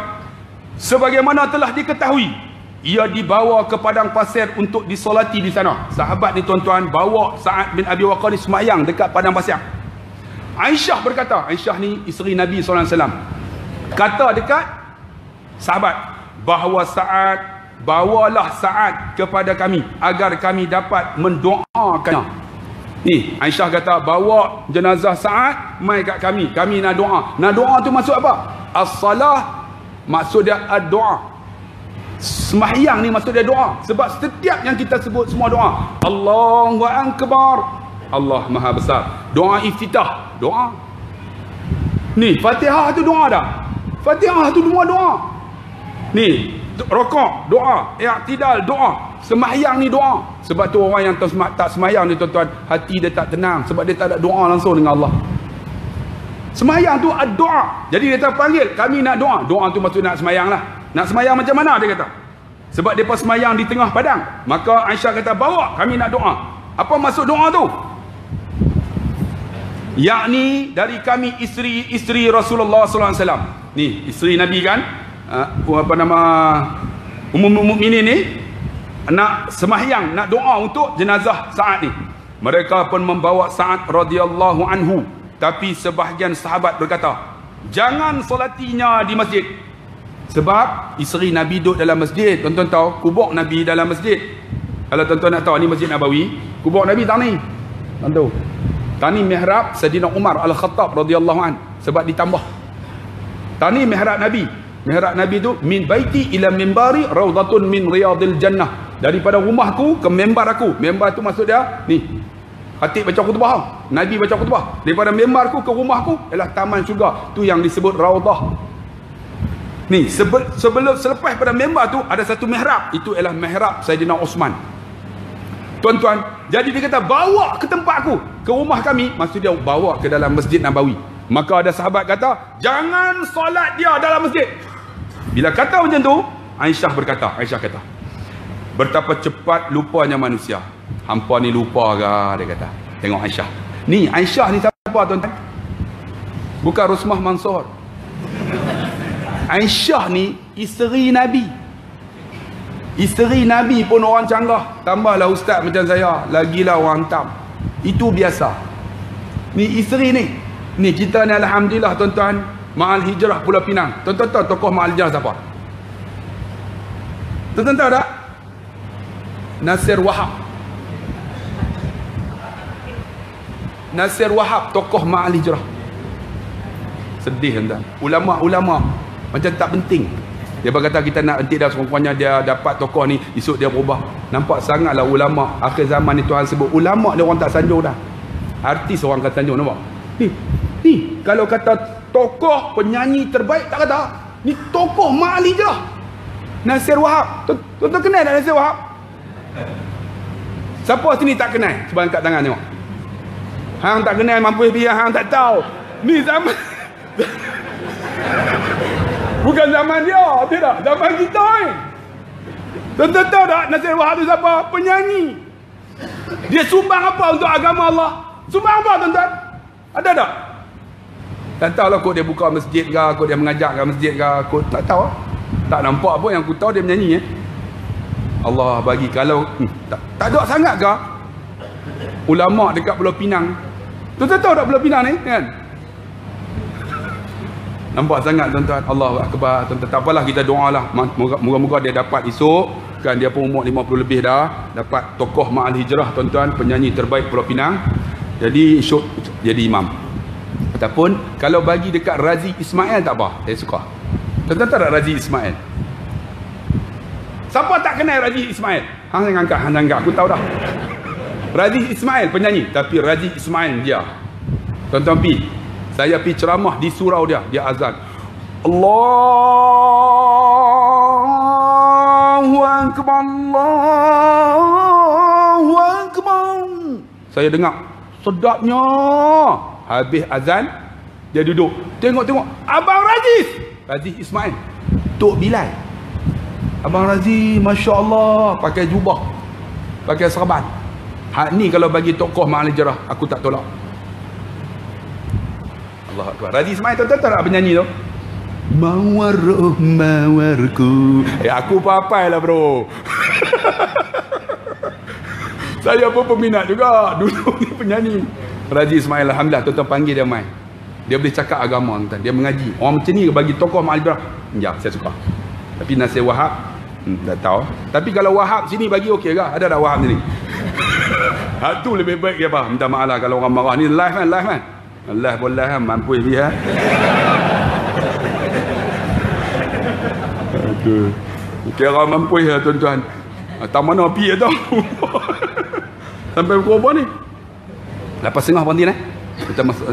Sebagaimana telah diketahui, ia dibawa ke padang pasir untuk disolati di sana. Sahabat ni tuan-tuan bawa Sa'ad bin Abi Waqqas ni semayang dekat padang pasir. Aisyah berkata, Aisyah ni isteri Nabi SAW, kata dekat sahabat bahawa bawalah Sa'ad kepada kami agar kami dapat mendoakannya. Ni Aisyah kata bawa jenazah Sa'ad mai kat kami nak doa. Nak doa tu maksud apa? As-salah maksud dia ad-doa. Sembahyang ni maksud dia doa. Sebab setiap yang kita sebut semua doa. Allahu akbar, Allah maha besar. Doa iftitah, doa. Ni Fatihah tu doa dah. Fatihah tu semua doa. Ni rokok doa, i'tidal doa, sembahyang ni doa. Sebab tu orang yang tak sembahyang ni tuan-tuan, hati dia tak tenang sebab dia tak ada doa langsung dengan Allah. Semayang tu doa. Jadi dia terpanggil, kami nak doa. Doa tu maksud nak semayang lah. Nak semayang macam mana dia kata? Sebab dia semayang di tengah padang. Maka Aisyah kata, bawa kami nak doa. Apa maksud doa tu? Yakni dari kami isteri-isteri Rasulullah SAW. Ni isteri Nabi kan, apa nama, Ummul Mukminin ni nak semahyang, nak doa untuk jenazah Sa'ad ni. Mereka pun membawa Sa'ad radhiyallahu anhu. Tapi sebahagian sahabat berkata, jangan solatinya di masjid. Sebab isteri Nabi duduk dalam masjid. Tuan-tuan tahu kubur Nabi dalam masjid. Kalau tuan-tuan nak tahu, ni Masjid Nabawi, kubur Nabi tak ni. Tuan-tuan, tani mihrab Sayyidina Umar Al-Khattab radhiyallahu an, sebab ditambah. Tani mihrab Nabi. Mihrab Nabi tu, min baiti ila mimbari raudhatun min riyadil jannah. Daripada rumahku ke mimbar aku. Mimbar tu maksud dia ni, khatib baca khutbah, Nabi baca khutbah. Daripada mimbarku ke rumahku ialah taman syurga. Tu yang disebut raudhah. Ni selepas pada mimbar tu ada satu mihrab. Itu ialah mihrab Sayyidina Osman. Tuan-tuan, jadi dia kata bawa ke tempatku, ke rumah kami. Maksud dia bawa ke dalam Masjid Nabawi. Maka ada sahabat kata, jangan solat dia dalam masjid. Bila kata macam tu, Aisyah kata, betapa cepat lupanya manusia. Hampa ni lupa ke, dia kata. Tengok Aisyah. Ni Aisyah ni siapa tuan-tuan? Bukan Rusmah Mansur. Aisyah ni isteri Nabi. Isteri Nabi pun orang canggah. Tambahlah ustaz macam saya, lagilah orang tam. Itu biasa. Ni isteri ni. Ni kita ni alhamdulillah tuan-tuan, Ma'al Hijrah Pulau Pinang. Tuan-tuan tahu tokoh Ma'al Hijrah siapa? Tuan-tuan tahu tak? Nasir Wahab. Nasir Wahab, tokoh Ma'al Hijrah. Sedih tuan-tuan. Ulama-ulama macam tak penting. Dia berkata kita nak henti dah, sekurang-kurangnya dia dapat tokoh ni, esok dia berubah. Nampak sangatlah ulama akhir zaman ni Tuhan sebut. Ulama dia orang tak sanjung dah. Artis orang kata sanjung, nampak? Ni kalau kata tokoh penyanyi terbaik tak kata. Ni tokoh Ma'al Hijrah. Nasir Wahab. Tuan-tuan kenal tak Nasir Wahab? Siapa sini tak kenal? Cuba angkat tangan tengok. Hang tak kenal, mampu biar hang tak tahu. Ni zaman bukan zaman dia, tidak, zaman kita ni. Tuan-tuan tahu tak Nasir Wahab tu siapa? Penyanyi. Dia sumbang apa untuk agama Allah? Sumbang apa tuan-tuan? Ada tak? Tak tahu lah kot dia buka masjid ke, kot dia mengajar ke masjid ke, kot tak tahu. Tak nampak pun, yang aku tahu dia menyanyi. Allah bagi, kalau tak ada sangat ke ulama dekat Pulau Pinang. Tuan-tuan tahu tak Pulau Pinang ni kan? Nampak sangat tuan-tuan. Allahu Akbar. Tuan-tuan, tak apalah, kita doalah. Moga-moga dia dapat esok. Kan dia pun umur 50 lebih dah. Dapat tokoh Ma'al Hijrah tuan-tuan. Penyanyi terbaik Pulau Pinang. Jadi esok jadi imam. Ataupun kalau bagi dekat Razi Ismail tak apa. Saya suka. Tuan-tuan tahu tak Razi Ismail? Siapa tak kenal Razi Ismail? Hang angkat. Aku tahu dah. Razi Ismail penyanyi. Tapi Razi Ismail dia. Tuan-tuan pergi. Saya pergi ceramah di surau dia. Dia azan. Allahu Akbar. Allahu Akbar. Saya dengar. Sedapnya. Habis azan. Dia duduk. Tengok. Abang Raziz. Raziz Ismail. Tok Bilal. Abang Raziz, Masya Allah. Pakai jubah. Pakai serban. Hak ni kalau bagi tokoh Ma'al Hijrah, aku tak tolak. Allah Akbar. Razi Ismail tuan-tuan tak penyanyi tu? Mawarku. Aku papai lah bro. Saya pun peminat juga. Dulu ni penyanyi. Razi Ismail, alhamdulillah tuan-tuan panggil dia main. Dia boleh cakap agama tuan. Dia mengaji. Orang macam ni bagi tokoh Ma'al Hijrah. Ya, saya suka. Tapi Nasir Wahab, tak tahu. Tapi kalau Wahab sini bagi okey ke? Ada tak Wahab sini? Hak tu lebih baik ya apa? Minta maaf lah kalau orang marah. Ni live kan? Allah boleh kan, mampu dia. Aduh. Kira mampu ya tuan-tuan. Tak mana pergi tu. Sampai pukul apa ni? 8.30 berhenti eh? Kita masuk.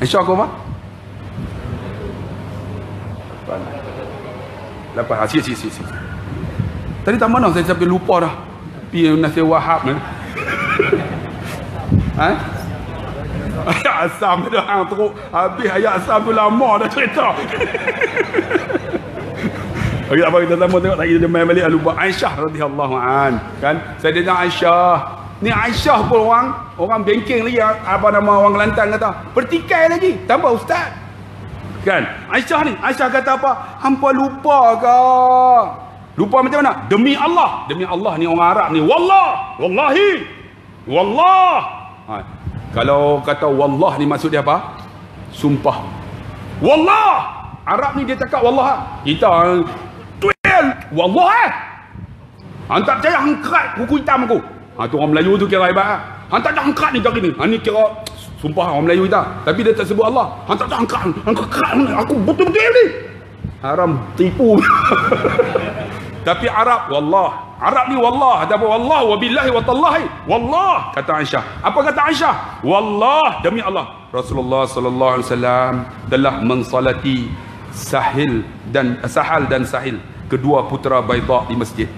Insya Allah apa? 8. Si. Tadi tak mana saya sampai lupa dah. Pergi Nasir Wahab ni. Ha? Ayat asam dah hang teruk. Habis ayat asam tu lama dah cerita. Okey, apa kita sama tengok lagi dia main balik lupa Aisyah radhiyallahu an, kan? Sayyidina Aisyah. Ni Aisyah pun orang bengking lagi, apa nama orang Kelantan kata, pertikai lagi tambah ustaz. Kan? Aisyah kata apa? Hampa lupa ke? Lupa macam mana? Demi Allah ni orang Arab ni. Wallahi. Wallah. Kalau kata wallah ni maksud dia apa? Sumpah. Wallah. Arab ni dia cakap wallah. Kita tuil wallah. Hang tak percaya hang kerat buku hitam aku. Tu orang Melayu tu kira hebat. Hang tak ada hang kerat ni cari ni. Ni kira sumpah orang Melayu kita. Tapi dia tak sebut Allah. Hang tak ada hang kerat. Aku betul-betul ni. Haram tipu. Tapi Arab wallah. Arab ni wallah, ataupun wallah wabillahi wa tallahi. Wallah kata Aisyah. Apa kata Aisyah? Wallah demi Allah. Rasulullah sallallahu alaihi wasallam telah mensalati Sahal dan Sahil, kedua putera Baida di masjid.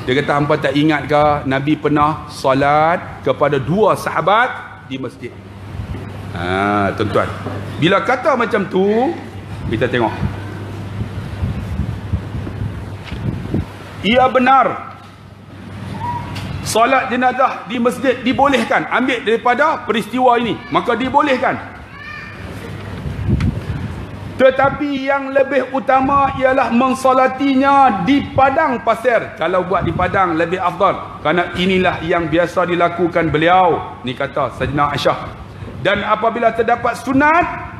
Dia kata hangpa tak ingat ke Nabi pernah solat kepada dua sahabat di masjid. Tuan-tuan. Bila kata macam tu, kita tengok. Ia benar. Solat jenazah di masjid dibolehkan. Ambil daripada peristiwa ini, maka dibolehkan. Tetapi yang lebih utama ialah mensolatinya di padang pasir. Kalau buat di padang lebih afdal, kerana inilah yang biasa dilakukan beliau. Ni kata Sayyidina Aisyah. Dan apabila terdapat sunat,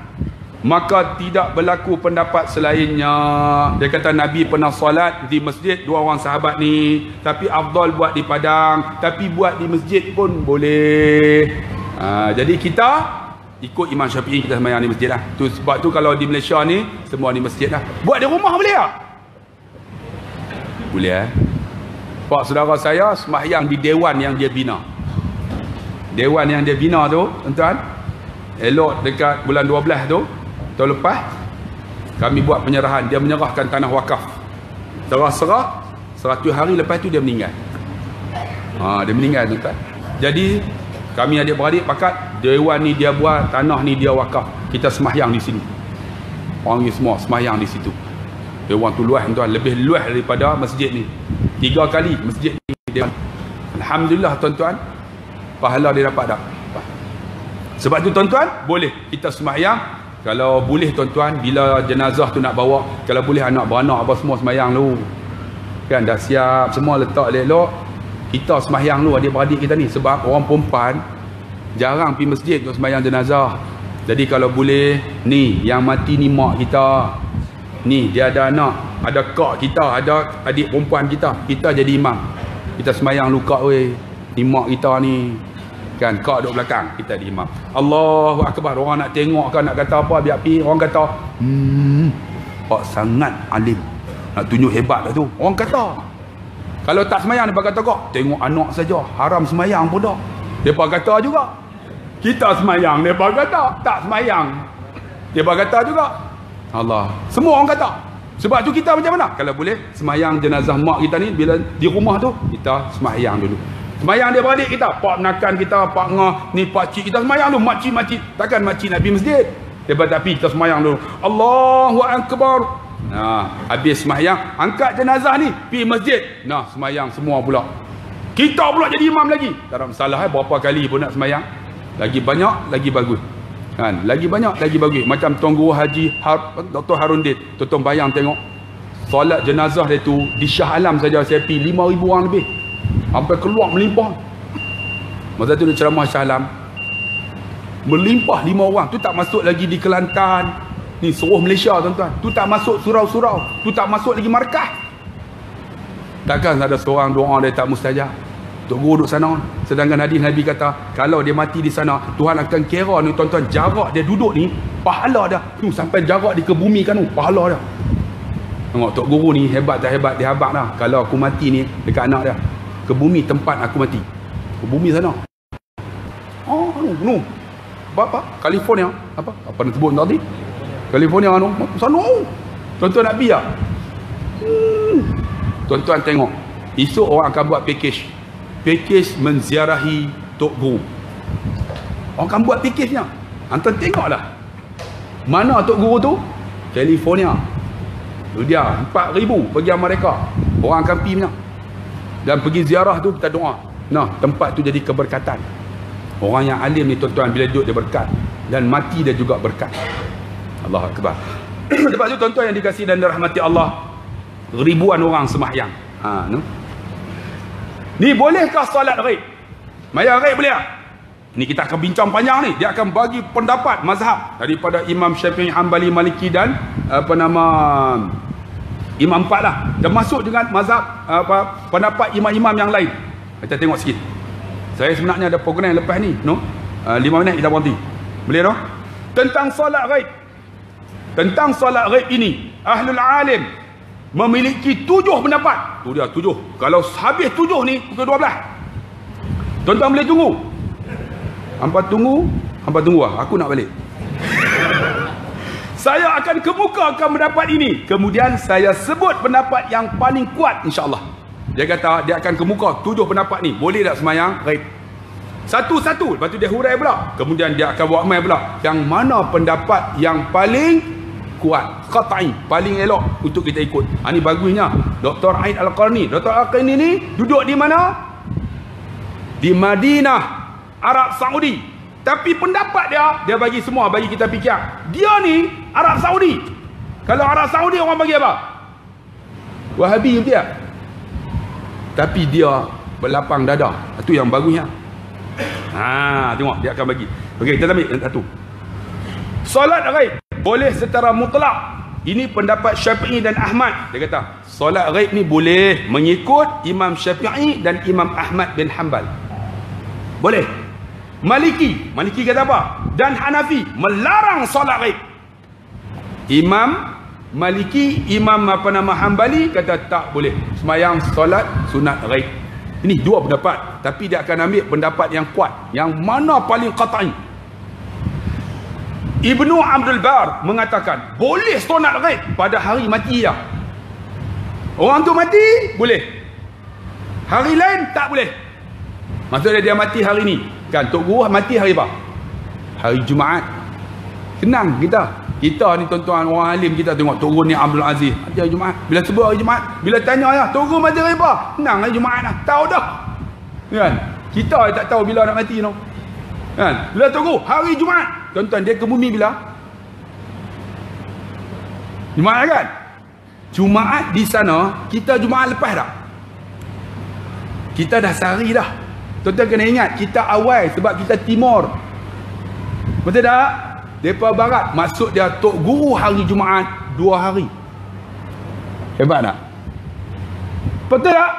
maka tidak berlaku pendapat selainnya. Dia kata Nabi pernah solat di masjid dua orang sahabat ni, tapi afdal buat di padang, tapi buat di masjid pun boleh. Jadi kita ikut Imam Syafi'i, kita sembahyang di masjid lah. Tu sebab tu kalau di Malaysia ni semua di masjid lah. Buat di rumah boleh tak? Boleh. Pak saudara saya sembahyang di dewan yang dia bina. Dewan yang dia bina tu, tuan-tuan, elok dekat bulan 12 tu, tahun lepas kami buat penyerahan. Dia menyerahkan tanah wakaf. Serah-serah 100 hari lepas tu dia meninggal. Dia meninggal, tuan-tuan. Jadi kami adik-beradik pakat, dewan ni dia buat, tanah ni dia wakaf. Kita sembahyang di sini. Orang ni semua sembahyang di situ. Dewan tu luas, tuan, lebih luas daripada masjid ni. 3 kali masjid ni dewan. Alhamdulillah, tuan-tuan, pahala dia dapat tak? Sebab tu, tuan-tuan, boleh kita sembahyang. Kalau boleh, tuan-tuan, bila jenazah tu nak bawa, kalau boleh anak beranak apa semua sembahyang dulu. Kan dah siap semua, letak elok. Kita sembahyang dulu adik-beradik kita ni. Sebab orang perempuan jarang pergi masjid untuk sembahyang jenazah. Jadi kalau boleh, ni yang mati ni mak kita, ni dia ada anak, ada kak kita, ada adik perempuan kita, kita jadi imam. Kita sembahyang dulu kak weh, ni mak kita ni, kan, kak duduk belakang, kita di imam. Allahu Akbar. Orang nak tengok ke nak kata apa, biar pergi. Orang kata pak sangat alim, nak tunjuk hebat lah tu. Orang kata. Kalau tak semayang, dia kata kok, tengok anak saja, haram semayang pun dah. Mereka kata juga. Kita semayang, mereka kata tak semayang. Mereka kata juga. Allah. Semua orang kata. Sebab tu kita macam mana? Kalau boleh, semayang jenazah mak kita ni, bila di rumah tu, kita semayang dulu. Semayang dia beradik kita. Pak menakan kita, pak ngah, ni pak cik kita semayang dulu. Makcik-makcik. Takkan makcik nak pergi masjid. Tapi kita semayang dulu. Allahu Akbar. Habis semayang, angkat jenazah ni, pergi masjid. Semayang semua pula. Kita pula jadi imam lagi. Tak ada masalah, berapa kali pun nak semayang. Lagi banyak, lagi bagus. Kan? Lagi banyak, lagi bagus. Macam Tuan Guru Haji Dr. Harundin. Tuan-tuan bayang tengok. Solat jenazah dia tu, di Shah Alam saja saya pergi 5,000 orang lebih. Sampai keluar melimpah. Masa tu dia ceramah Shah Alam. Melimpah 5 orang. Tu tak masuk lagi di Kelantan. Ni seluruh Malaysia, tuan-tuan. Tu tak masuk surau-surau. Tu tak masuk lagi markah. Takkan ada seorang doa dia tak mustajab. Tok Guru duduk sana. Sedangkan hadis Nabi kata, kalau dia mati di sana, Tuhan akan kira ni, tuan-tuan, jarak dia duduk ni, pahala dah. Sampai jarak dia ke bumi kan, pahala dah. Tengok Tok Guru ni hebat tak hebat, dia habaq dah. Kalau aku mati ni dekat anak dia, ke bumi tempat aku mati. Ke bumi sana. Apa? California. Apa nak sebut tadi? California sana. Tuan-tuan nak pergi tak? Tuan-tuan tengok. Esok orang akan buat package menziarahi Tok Guru. Orang akan buat pikirnya. Antum tengoklah. Mana Tok Guru tu? California. Tu dia 4,000 pergi Amerika. Orang akan pergi mana? Dan pergi ziarah tu kita doa. Nah, tempat tu jadi keberkatan. Orang yang alim ni tuan-tuan, bila duduk dia berkat. Dan mati dia juga berkat. Allahu Akbar. Sebab tu tuan-tuan yang dikasihi dan dirahmati Allah, ribuan orang semahyang. Ni bolehkah solat ghaib? Maya ghaib boleh tak? Ni kita akan bincang panjang ni. Dia akan bagi pendapat mazhab daripada Imam Syafi'i, Hanbali, Maliki dan Imam 4 lah. Termasuk dengan mazhab pendapat imam-imam yang lain. Kita tengok sikit. Saya sebenarnya ada program lepas ni, 5 minit kita berhenti. Boleh tak? Tentang solat ghaib. Tentang solat ghaib ini, Ahlul Alim memiliki 7 pendapat. Tu dia 7. Kalau habis 7 ni pukul 12. Tuan-tuan boleh tunggu. Hampa tunggu lah. Aku nak balik. Saya akan kemukakan pendapat ini. Kemudian saya sebut pendapat yang paling kuat insya-Allah. Dia kata dia akan kemuka 7 pendapat ni. Boleh tak semayang ghaib? Satu-satu. Lepas tu dia hurai pula. Kemudian dia akan buat mai pula. Yang mana pendapat yang paling kuat, qat'i, paling elok untuk kita ikut. Ini bagusnya Dr. Aid Al-Qarni. Dr. Al-Qarni ni duduk di mana? Di Madinah, Arab Saudi. Tapi pendapat dia bagi semua, bagi kita fikir. Dia ni Arab Saudi. Kalau Arab Saudi orang bagi apa? Wahabi dia. Tapi dia berlapang dada. Itu yang bagusnya. Tengok dia akan bagi. Okey, kita ambil yang satu. Solat ghaib boleh secara mutlak. Ini pendapat Syafi'i dan Ahmad. Dia kata, solat ghaib ni boleh mengikut Imam Syafi'i dan Imam Ahmad bin Hanbal. Boleh. Maliki kata apa? Dan Hanafi melarang solat ghaib. Imam Maliki, Imam Hanbali kata tak boleh semayang solat sunat ghaib. Ini 2 pendapat, tapi dia akan ambil pendapat yang kuat, yang mana paling qat'i. Ibnu Abdul Bar mengatakan boleh solat ghaib pada hari mati dia. Orang tu mati boleh, hari lain tak boleh. Maksudnya dia mati hari ni kan. Tok Guru mati hari apa? Hari Jumaat. Senang kita ni tuan-tuan orang alim, kita tengok Tok Guru ni Abdul Aziz hari Jumaat. Bila sebut hari Jumaat, bila tanya ya Tok Guru mati hari apa? Senang hari Jumaat lah. Tahu dah kan. Kita tak tahu bila nak mati kan. Bila Tok Guru hari Jumaat, tuan-tuan dia ke bumi bila? Jumaat kan. Jumaat di sana, kita Jumaat lepas dah. Kita dah sehari dah. Tuan-tuan kena ingat, kita awal sebab kita timur. Betul tak? Depa barat, maksud dia Tok Guru hari Jumaat 2 hari. Hebat tak? Betul tak?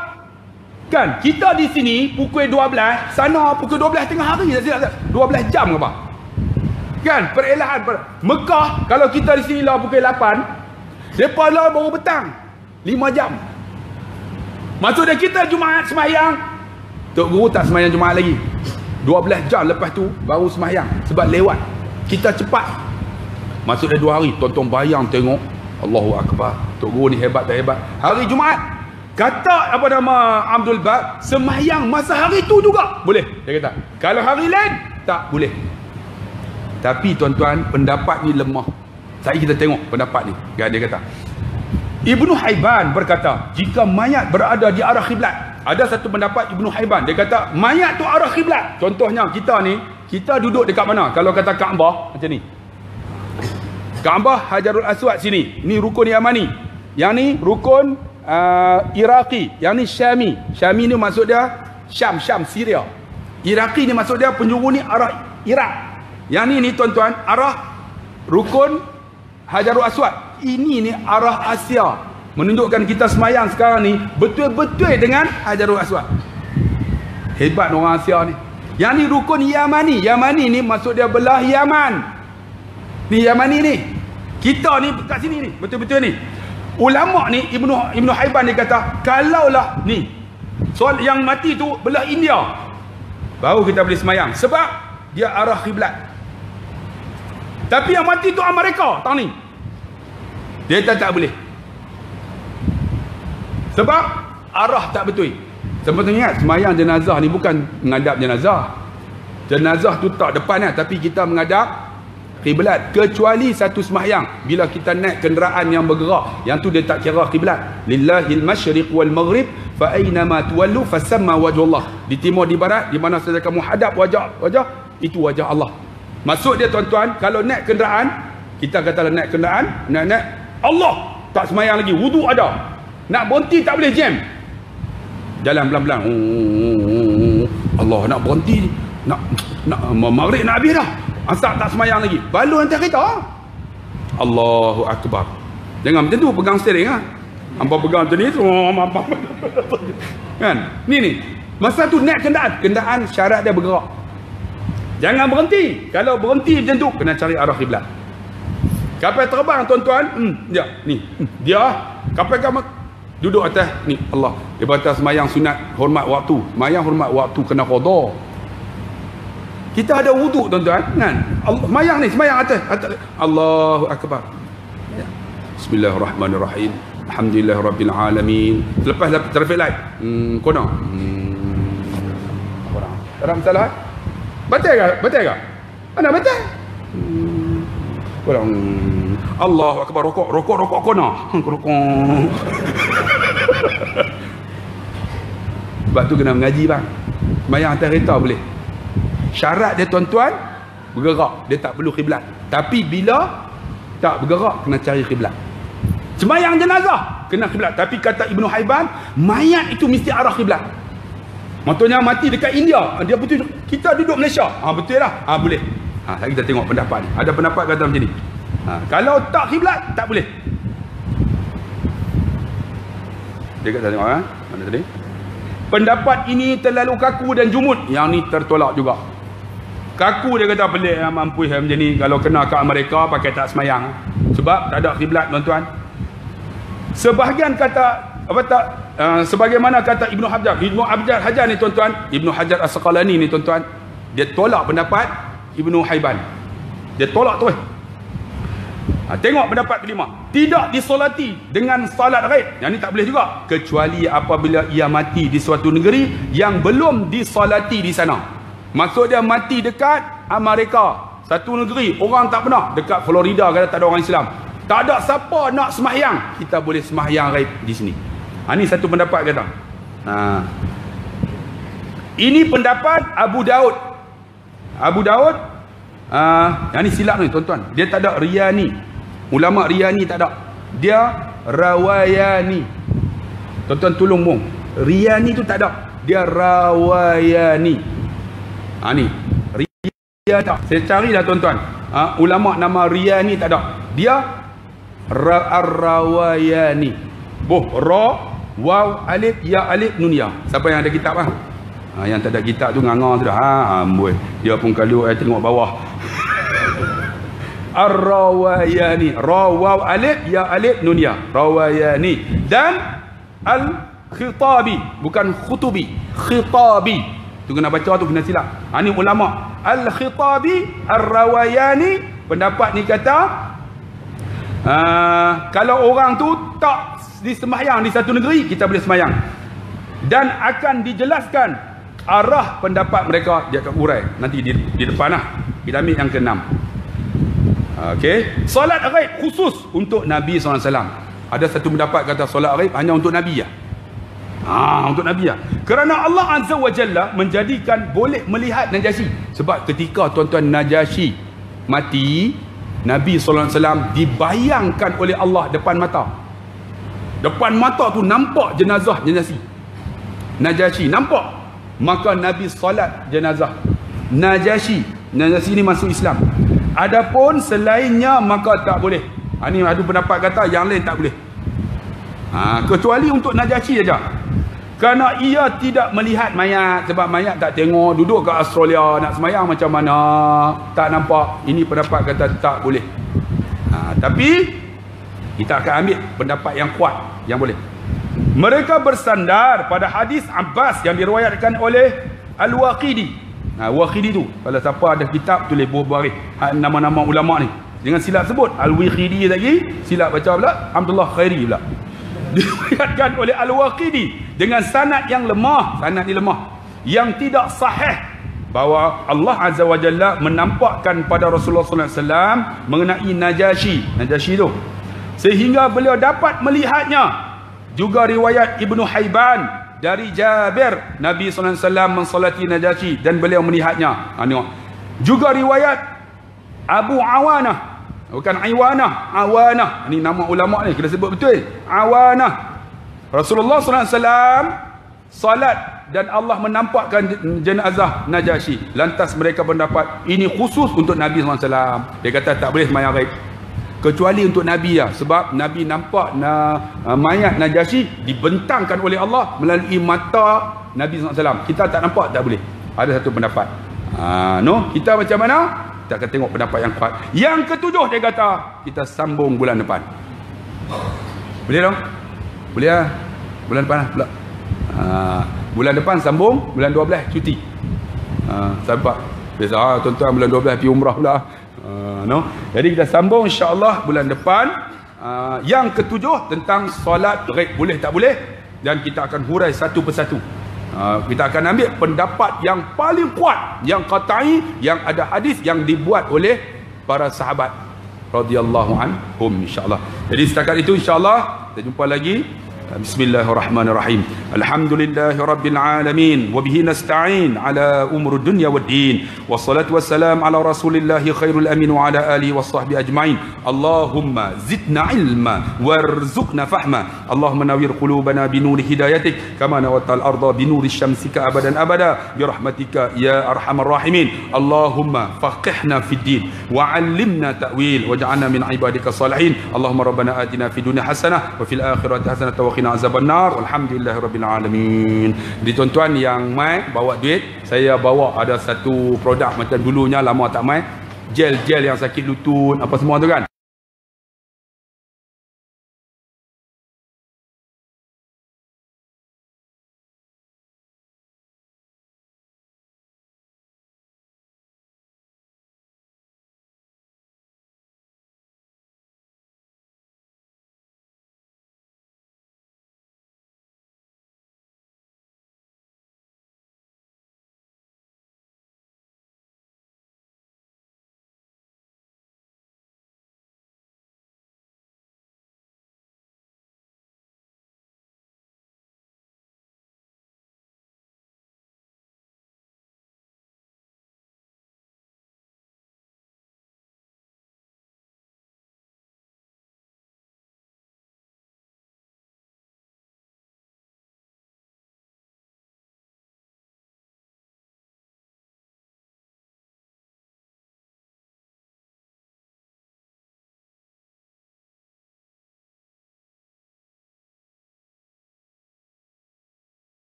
Kan, kita di sini pukul 12, sana pukul 12 tengah hari. 12 jam ke apa? Kan, perelahan. Mekah, kalau kita di sini lah pukul 8, depa lah baru petang. 5 jam. Maksud dia kita Jumaat semayang, Tok Guru tak semayang Jumaat lagi. 12 jam lepas tu baru semayang. Sebab lewat. Kita cepat. Maksud dia 2 hari. Tonton bayang tengok. Allahu Akbar. Tok Guru ni hebat tak hebat. Hari Jumaat. Kata apa nama Abdul Bar, semayang masa hari tu juga boleh. Dia kata. Kalau hari lain, tak boleh. Tapi tuan-tuan, pendapat ni lemah. Saya kita tengok pendapat ni. Dia kata. Ibnu Haiban berkata, jika mayat berada di arah khiblat. Ada satu pendapat Ibnu Haiban. Dia kata, mayat tu arah khiblat. Contohnya kita ni, kita duduk dekat mana? Kalau kata Kaabah, macam ni. Kaabah, Hajarul Aswad sini. Ini rukun Yamani. Yang ni rukun Iraqi. Yang ni Syami. Syami ni maksud dia Syam, Syria. Iraqi ni maksud dia penjuru ni arah Iraq. Yang ni tuan-tuan, arah rukun Hajarul Aswad. Ini ni arah Asia. Menunjukkan kita semayang sekarang ni betul-betul dengan Hajarul Aswad. Hebat orang Asia ni. Yang ni rukun Yamani. Yamani ni maksud dia belah Yaman. Ni Yamani ni. Kita ni kat sini ni, betul-betul ni. Ulama ni Ibnu Haiban dia kata, kalaulah ni soal yang mati tu belah India, baru kita boleh semayang sebab dia arah kiblat. Tapi yang mati tu Amerika, tahun ni dia tak boleh. Sebab arah tak betul. Sebetulnya ingat, semayang jenazah ni bukan menghadap jenazah. Jenazah tu tak depan lah, tapi kita menghadap kiblat, kecuali satu sembahyang bila kita naik kenderaan yang bergerak, yang tu dia tak kira kiblat. Lillahil masyriq wal maghrib fa aynama tuwallu fasamma wajhullah. Di timur di barat, di mana saja kamu hadap wajah itu wajah Allah. Maksud dia tuan-tuan, kalau naik kenderaan, kita kata naik kenderaan, naik Allah tak sembahyang lagi, wudu ada, nak berhenti tak boleh, jam jalan pelan-pelan, Allah nak berhenti, nak maghrib nak habis dah, asal tak semayang lagi, balon hantar kereta. Allahu Akbar. Jangan macam tu pegang steering ha. Hampa pegang macam ni kan. Ni masa tu naik kenderaan syarat dia bergerak, jangan berhenti. Kalau berhenti macam tu kena cari arah kiblat. Kapal terbang tuan-tuan, dia kapal duduk atas ni, Allah dia batas semayang sunat hormat waktu, semayang hormat waktu kena qada. Kita ada wuduk tuan-tuan kan, semayang ni, semayang atas Allahu Akbar, Bismillahirrahmanirrahim, Alhamdulillahirabbil alamin. Selepas traffic light kono tak ada masalah. Batal ke? Mana batal? Korang Allahu Akbar, rokok kono rokok. Sebab tu kena mengaji bang. Semayang atas kereta boleh. Syarat dia tuan-tuan bergerak, dia tak perlu kiblat. Tapi bila tak bergerak kena cari kiblat. Semayang jenazah kena kiblat. Tapi kata Ibnu Haiban, mayat itu mesti arah kiblat. Maksudnya mati dekat India, dia betul kita duduk Malaysia. Betul lah. Boleh. Kita tengok pendapat ni. Ada pendapat kata macam ni. Kalau tak kiblat tak boleh. Dia kata tengok mana tadi? Pendapat ini terlalu kaku dan jumud. Yang ni tertolak juga. Kaku dia kata pelik mampu macam ni. Kalau kena kat Amerika pakai tak semayang. Sebab tak ada kiblat tuan-tuan. Sebahagian kata sebagaimana kata Ibnu Hajar ni tuan-tuan, Ibnu Hajar As-Saqalani ni tuan-tuan, dia tolak pendapat Ibnu Haiban. Dia tolak tu. Tengok pendapat kelima. Tidak disolati dengan salat ghaib. Yang ni tak boleh juga. Kecuali apabila ia mati di suatu negeri yang belum disolati di sana. Maksud dia mati dekat Amerika, satu negeri orang tak pernah, dekat Florida kata tak ada orang Islam, tak ada siapa nak semahyang, kita boleh semahyang ghaib di sini. Ini satu pendapat kata. Ini pendapat Abu Daud. Yang ni silap ni tuan-tuan. Dia tak ada Riyani. Ulama Riyani tak ada. Dia Rawayani. Tuan-tuan tolong mong. Riyani tu tak ada. Dia Rawayani. Ni. Riyani tak. Saya cari dah tuan-tuan. Ulama nama Riyani tak ada. Dia Ar-Rawayani. Ra, waw, alif, ya, alif, nun, ya. Siapa yang ada kitab lah? Yang tak ada kitab tu nganga tu dah. Dia pun kalau tengok bawah. Ar-Rawayani. Ra, waw, alif, ya, alif, nun, ya. Rawayani. Dan Al-Khitabi. Bukan Khutubi. Khitabi. Tu kena baca tu kena silap. Ni ulama. Al-Khitabi, Ar-Rawayani. Pendapat ni kata, kalau orang tu tak disembahyang di satu negeri, kita boleh sembahyang. Dan akan dijelaskan arah pendapat mereka. Dia akan urai nanti di depan lah. Kita ambil yang ke-6. Okey, solat ghaib khusus untuk Nabi SAW. Ada satu pendapat kata solat ghaib hanya untuk Nabi ya. Untuk Nabi ya. Kerana Allah Azza wa Jalla menjadikan boleh melihat Najasyi. Sebab ketika tuan-tuan Najasyi mati, Nabi SAW dibayangkan oleh Allah depan mata. Depan mata tu nampak jenazah Najasyi nampak. Maka Nabi solat jenazah Najasyi ni masuk Islam. Adapun selainnya maka tak boleh. Ni ada pendapat kata yang lain tak boleh. Kecuali untuk Najasyi saja. Kerana ia tidak melihat mayat. Sebab mayat tak tengok. Duduk kat Australia nak semayang macam mana, tak nampak. Ini pendapat kata tak boleh. Tapi kita akan ambil pendapat yang kuat, yang boleh. Mereka bersandar pada hadis Abbas yang diriwayatkan oleh Al-Waqidi. Waqidi tu, kalau siapa ada kitab tulis baris nama-nama ulama ni. Jangan silap sebut Al-Waqidi lagi, silap baca pula Abdullah Khairi pula. Diriwayatkan oleh Al-Waqidi dengan sanad yang lemah. Sanad ni lemah, yang tidak sahih. bahawa Allah Azza wa Jalla menampakkan pada Rasulullah sallallahu alaihi wasallam mengenai Najasyi tu, sehingga beliau dapat melihatnya. Juga riwayat Ibnu Haiban dari Jabir, Nabi sallallahu alaihi wasallam mensolati Najasyi dan beliau melihatnya. Juga riwayat Abu Awanah, bukan Awanah, ini nama ulama ni kita sebut betul, Awanah. Rasulullah sallallahu alaihi wasallam salat dan Allah menampakkan jenazah Najasyi. Lantas mereka pendapat ini khusus untuk Nabi sallallahu alaihi wasallam. Dia kata tak boleh sembahyang ghaib kecuali untuk Nabi ya, sebab Nabi nampak mayat Najasyi dibentangkan oleh Allah melalui mata Nabi sallallahu alaihi wasallam. Kita tak nampak, tak boleh. Ada satu pendapat. Kita macam mana? Kita akan tengok pendapat yang kuat. Yang ketujuh dia kata kita sambung bulan depan. Boleh dong? Boleh lah. Bulan depan lah pula. Bulan depan sambung, bulan 12 cuti. Sebab biasa tuan-tuan bulan 12 pergi umrah pula. Jadi kita sambung insya-Allah bulan depan. Yang ketujuh tentang solat ghaib boleh tak boleh, dan kita akan hurai satu persatu. Kita akan ambil pendapat yang paling kuat, yang qat'i, yang ada hadis yang dibuat oleh para sahabat radhiyallahu anhum insya-Allah. Jadi setakat itu insya-Allah kita jumpa lagi. Bismillahirrahmanirrahim. Alhamdulillahirabbil alamin wa bihi nasta'in ala umur dunya waddin. Wassalatu wassalamu ala rasulillahi khairul amin wa ala alihi washabbihi ajmain. Allahumma zidna ilma warzuqna fahma. Allahumma nawwir qulubana binuri hidayatik kama nawwaltal arda binuri syamsika abadan abada bi rahmatika ya arhamar rahimin. Allahumma faqihna fid din wa 'allimna ta'wil waj'alna min ibadika salihin. Allahumma rabbana atina fid dunya hasanah wa fil akhirati hasanah wa qina azabannar. Alhamdulillahirabbil alamin. Jadi tuan-tuan yang mai bawa duit, saya bawa ada satu produk macam dulunya lama tak mai, gel yang sakit lutut apa semua tu kan.